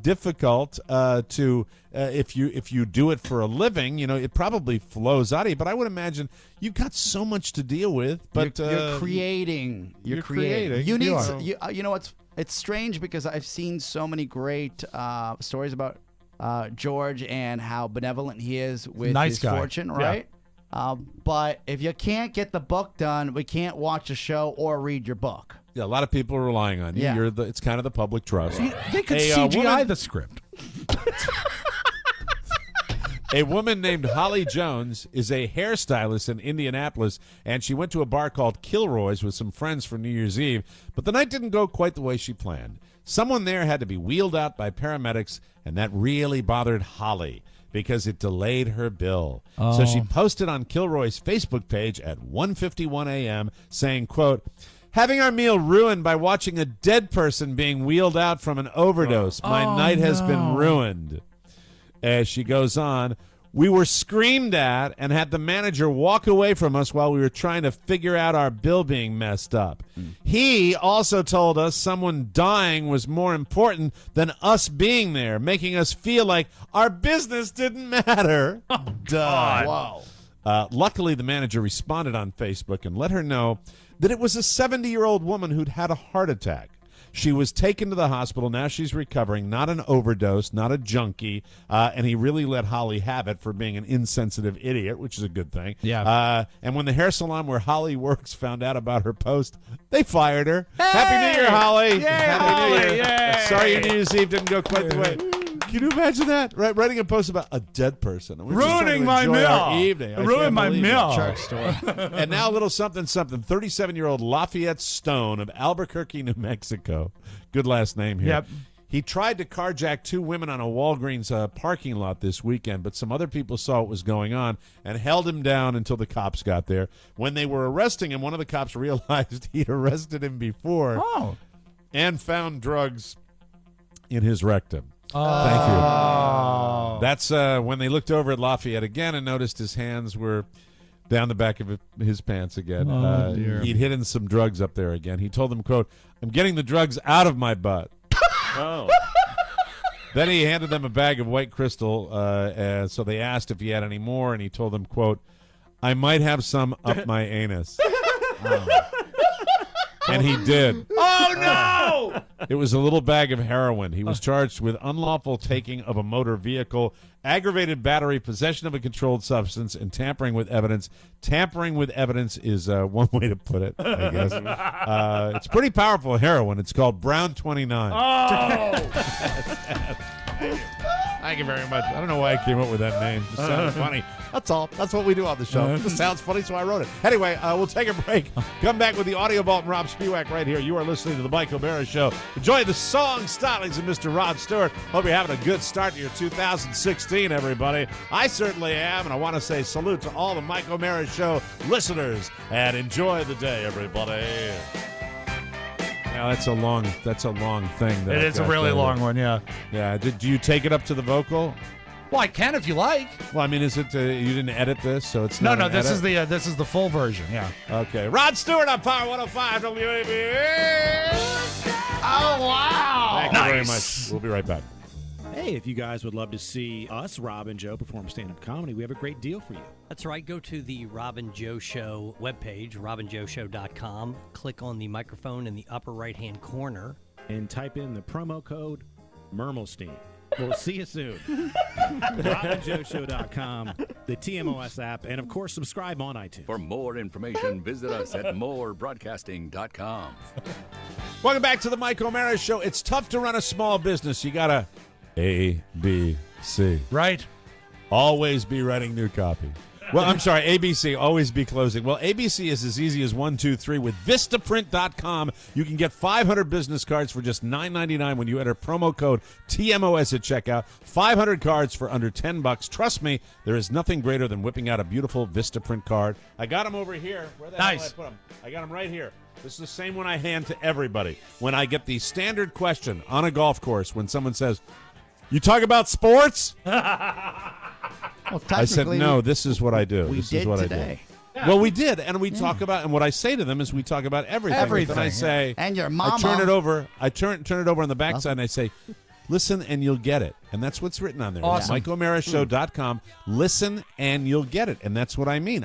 difficult to if you do it for a living, it probably flows out of you. But I would imagine you've got so much to deal with. But you're creating. You're creating. You need. You know what's? It's strange because I've seen so many great stories about George and how benevolent he is with his fortune, right? Yeah. But if you can't get the book done, we can't watch a show or read your book. Yeah, a lot of people are relying on you. Yeah. It's kind of the public trust. They could CGI the script. A woman named Holly Jones is a hairstylist in Indianapolis, and she went to a bar called Kilroy's with some friends for New Year's Eve, but the night didn't go quite the way she planned. Someone there had to be wheeled out by paramedics, and that really bothered Holly because it delayed her bill. So she posted on Kilroy's Facebook page at 1:51 a.m. saying, quote, "Having our meal ruined by watching a dead person being wheeled out from an overdose. My night has been ruined." As she goes on, "We were screamed at and had the manager walk away from us while we were trying to figure out our bill being messed up. He also told us someone dying was more important than us being there, making us feel like our business didn't matter." Wow. Luckily, the manager responded on Facebook and let her know that it was a 70-year-old woman who'd had a heart attack. She was taken to the hospital. Now she's recovering, not an overdose, not a junkie, and he really let Holly have it for being an insensitive idiot, which is a good thing. Yeah. And when the hair salon where Holly works found out about her post, they fired her. Happy New Year, Holly. Yay, Happy New Year. Yay. Sorry your New Year's Eve didn't go quite the way. Can you imagine that? Writing a post about a dead person. We're ruining my meal. Evening. Ruin my meal. Church store. And now a little something. 37-year-old Lafayette Stone of Albuquerque, New Mexico. Good last name here. Yep. He tried to carjack two women on a Walgreens parking lot this weekend, but some other people saw what was going on and held him down until the cops got there. When they were arresting him, one of the cops realized he'd arrested him before and found drugs in his rectum. Thank you. That's when they looked over at Lafayette again and noticed his hands were down the back of his pants again. Dear. He'd hidden some drugs up there again. He told them, quote, "I'm getting the drugs out of my butt." Then he handed them a bag of white crystal, so they asked if he had any more, and he told them, quote, "I might have some up my anus." And he did. Oh, no! It was a little bag of heroin. He was charged with unlawful taking of a motor vehicle, aggravated battery, possession of a controlled substance, and tampering with evidence. Tampering with evidence is one way to put it, I guess. It's pretty powerful heroin. It's called Brown 29. Thank you very much. I don't know why I came up with that name. It sounded funny. That's all. That's what we do on the show. It sounds funny, so I wrote it. Anyway, we'll take a break. Come back with the Audio Vault and Rob Spiewak right here. You are listening to the Mike O'Mara Show. Enjoy the song stylings of Mr. Rod Stewart. Hope you're having a good start to your 2016, everybody. I certainly am, and I want to say salute to all the Mike O'Mara Show listeners, and enjoy the day, everybody. Now that's a long thing. It is a really long one, yeah. Yeah. Do you take it up to the vocal? Well, I can if you like. Well, I mean, is it you didn't edit this, so it's No. not This is the full version. Yeah. Okay. Rod Stewart on Power 105 WABE. Oh wow! Thank you very much. We'll be right back. Hey, if you guys would love to see us, Rob and Joe, perform stand-up comedy, we have a great deal for you. That's right. Go to the Rob and Joe Show webpage, robandjoeshow.com. Click on the microphone in the upper right-hand corner. And type in the promo code Mermelstein. We'll see you soon. robandjoeshow.com, the TMOS app, and, of course, subscribe on iTunes. For more information, visit us at morebroadcasting.com. Welcome back to the Mike O'Mara Show. It's tough to run a small business. You got to A, B, C. Right. Always be writing new copy. Well, I'm sorry, ABC, always be closing. Well, ABC is as easy as 1, 2, 3. With Vistaprint.com, you can get 500 business cards for just $9.99 when you enter promo code TMOS at checkout. 500 cards for under $10. Trust me, there is nothing greater than whipping out a beautiful Vistaprint card. I got them over here. Where the hell did I put them? I got them right here. This is the same one I hand to everybody. When I get the standard question on a golf course, when someone says, "You talk about sports?" Well, I said, "No, this is what I do. This is what today. I do." Well, we did, and we talk about, and what I say to them is, we talk about everything. Everything. And I say, and your mama. I turn it over. I turn it over on the backside, and I say, "Listen, and you'll get it." And that's what's written on there. Awesome. MikeO'MaraShow.com. Listen, and you'll get it. And that's what I mean.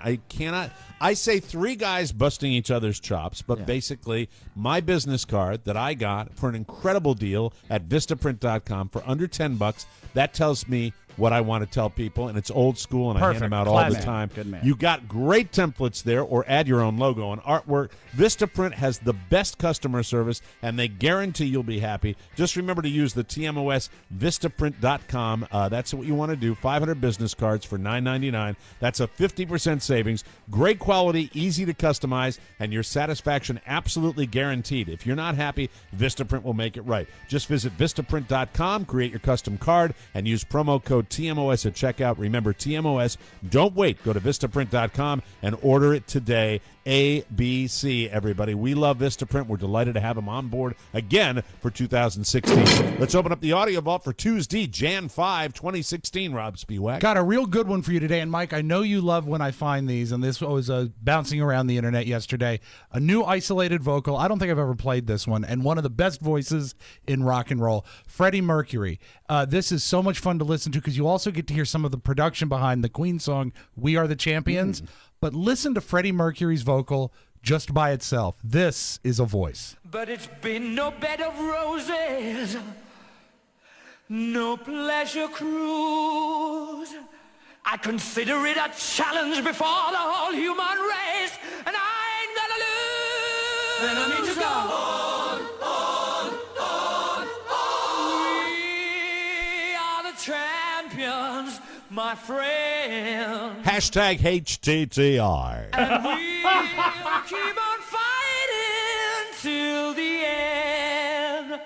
I say 3 guys busting each other's chops, but basically my business card that I got for an incredible deal at Vistaprint.com for under $10, that tells me what I want to tell people, and it's old school, and I hand them out all the time. Good man. You got great templates there, or add your own logo and artwork. Vistaprint has the best customer service, and they guarantee you'll be happy. Just remember to use the TMOS Vistaprint.com. That's what you want to do. 500 business cards for $9.99. That's a 50% savings. Great quality, easy to customize, and your satisfaction absolutely guaranteed. If you're not happy, Vistaprint will make it right. Just visit Vistaprint.com, create your custom card, and use promo code TMOS at checkout. Remember, TMOS. Don't wait. Go to Vistaprint.com and order it today. ABC, everybody. We love Vistaprint. We're delighted to have them on board again for 2016. Let's open up the audio vault for Tuesday, Jan 5, 2016. Rob Spiewak. Got a real good one for you today. And, Mike, I know you love when I find these, and this was bouncing around the internet yesterday. A new isolated vocal. I don't think I've ever played this one. And one of the best voices in rock and roll, Freddie Mercury. This is so much fun to listen to because you also get to hear some of the production behind the Queen song, We Are the Champions. But listen to Freddie Mercury's vocal just by itself. This is a voice. But it's been no bed of roses, no pleasure cruise. I consider it a challenge before the whole human race, and I ain't gonna lose. And I need to go on. We are the champions, my friend. Hashtag HTTR. And we'll keep on fighting till the end.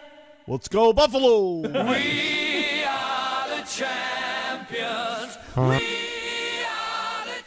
Let's go, Buffalo. We are the champions.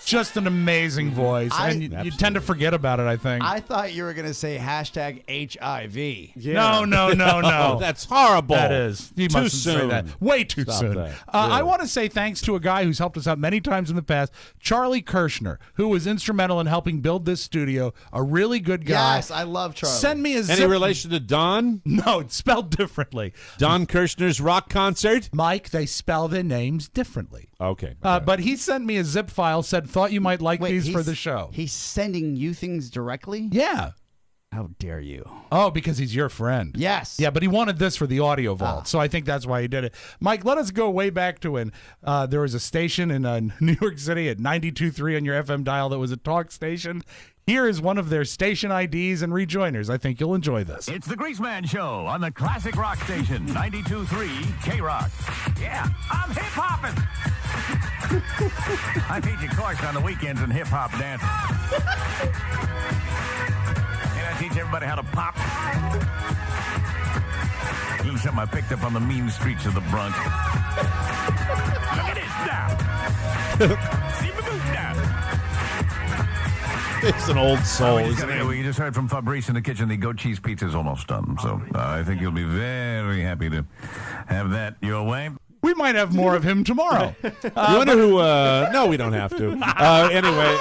Just an amazing voice. And you tend to forget about it, I think. I thought you were going to say hashtag HIV. No. Oh, that's horrible. That is. You Too mustn't say soon. that. Way too Stop soon. that. I want to say thanks to a guy who's helped us out many times in the past, Charlie Kirshner, who was instrumental in helping build this studio. A really good guy. Yes, I love Charlie. Send me a Any relation to Don? No, it's spelled differently. Don Kirshner's rock concert? Mike, they spell their names differently. Okay. But he sent me a zip file, said, thought you might like these for the show. He's sending you things directly? Yeah. How dare you? Oh, because he's your friend. Yes. Yeah, but he wanted this for the audio vault, so I think that's why he did it. Mike, let us go way back to when there was a station in New York City at 92.3 on your FM dial that was a talk station. Here is one of their station IDs and rejoiners. I think you'll enjoy this. It's the Greaseman Show on the classic rock station, 92.3 K-Rock. Yeah, I'm hip-hopping. I teach a course on the weekends in hip-hop dancing. And I teach everybody how to pop. A little something I picked up on the mean streets of the Bronx. Look at this now. See my boot now. It's an old soul, isn't it? We just heard from Fabrice in the kitchen. The goat cheese pizza is almost done. So I think you'll be very happy to have that your way. We might have more of him tomorrow. You wonder who... no, we don't have to. Anyway,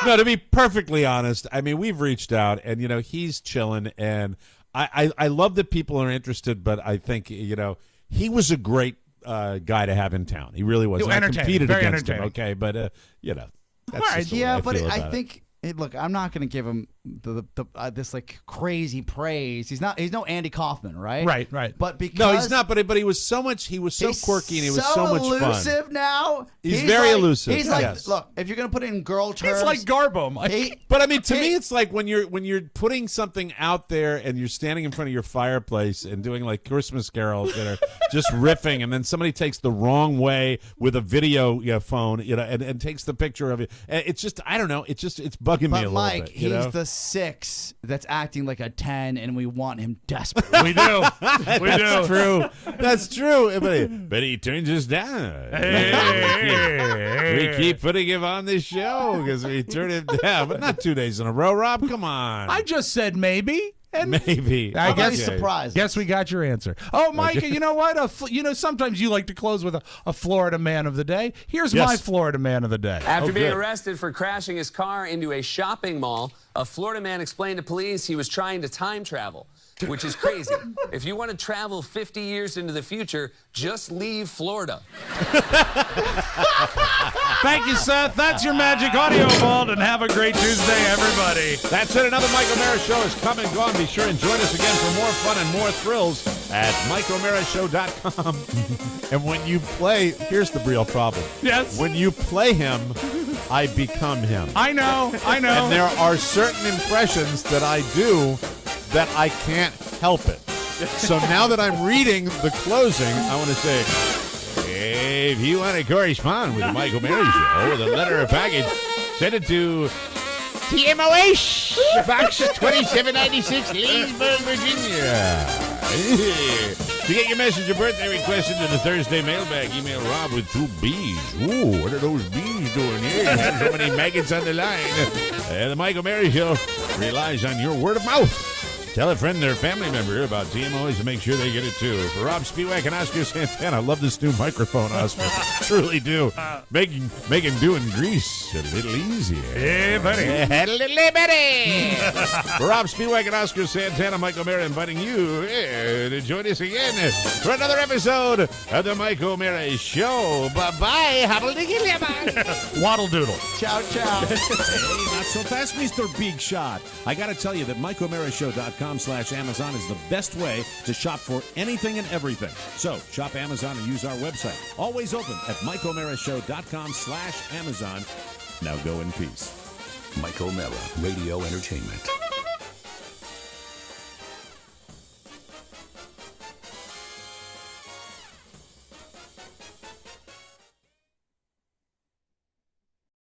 no, to be perfectly honest, I mean, we've reached out, and, he's chilling, and I love that people are interested, but I think, he was a great guy to have in town. He really was. I competed against him, okay? But, that's just the way I feel about it. Look, I'm not going to give him this like crazy praise. He's no Andy Kaufman, right? Right. But because no, he's not. But he was so much. He was so quirky and he was so much fun. Elusive now. He's very elusive. He's like, look, if you're gonna put it in girl terms, he's like Garbo, Mike. But I mean, to me, it's like when you're putting something out there and you're standing in front of your fireplace and doing like Christmas carols that are just riffing, and then somebody takes the wrong way with a video phone, and takes the picture of it. It's just, I don't know. It's bugging me a little Mike, bit. he's the 6 that's acting like a 10, and we want him desperately. We do. That's true. That's true. But he turns us down. We keep putting him on this show because we turn him down. But not 2 days in a row, Rob. Come on. I just said maybe. And maybe. I guess surprised. Guess we got your answer. Oh, Mike, you know what? Sometimes you like to close with a Florida man of the day. Here's my Florida man of the day. After being arrested for crashing his car into a shopping mall, a Florida man explained to police he was trying to time travel, which is crazy. If you want to travel 50 years into the future, just leave Florida. Thank you, Seth. That's your magic audio vault, and have a great Tuesday, everybody. That's it. Another Mike O'Mara Show is come and gone. Be sure and join us again for more fun and more thrills at MikeO'MaraShow.com. And when you play, here's the real problem. Yes. When you play him, I become him. I know. And there are certain impressions that I do that I can't help it. So now that I'm reading the closing, I want to say, hey, if you want to correspond with the Mike O'Mara Show with a letter or package, send it to TMOS, Box 2796, Leesburg, Virginia. To get your message or birthday request into the Thursday mailbag, email Rob with 2 B's. Ooh, what are those B's doing here? There's so many maggots on the line. The Mike O'Mara Show relies on your word of mouth. Tell a friend or family member about TMOs to make sure they get it too. For Rob Spiewak and Oscar Santana, I love this new microphone, Oscar. Truly do. Making doing Grease a little easier. Hey, buddy. A little better. For Rob Spiewak and Oscar Santana, Mike O'Mara inviting you to join us again for another episode of the Mike O'Mara Show. Bye-bye. Waddle doodle. Ciao, ciao. Hey, not so fast, Mr. Big Shot. I got to tell you that MikeO'MaraShow.com/Amazon is the best way to shop for anything and everything. So, shop Amazon and use our website. Always open at MikeO'MaraShow.com/Amazon. Now go in peace. Mike O'Mara, Radio Entertainment.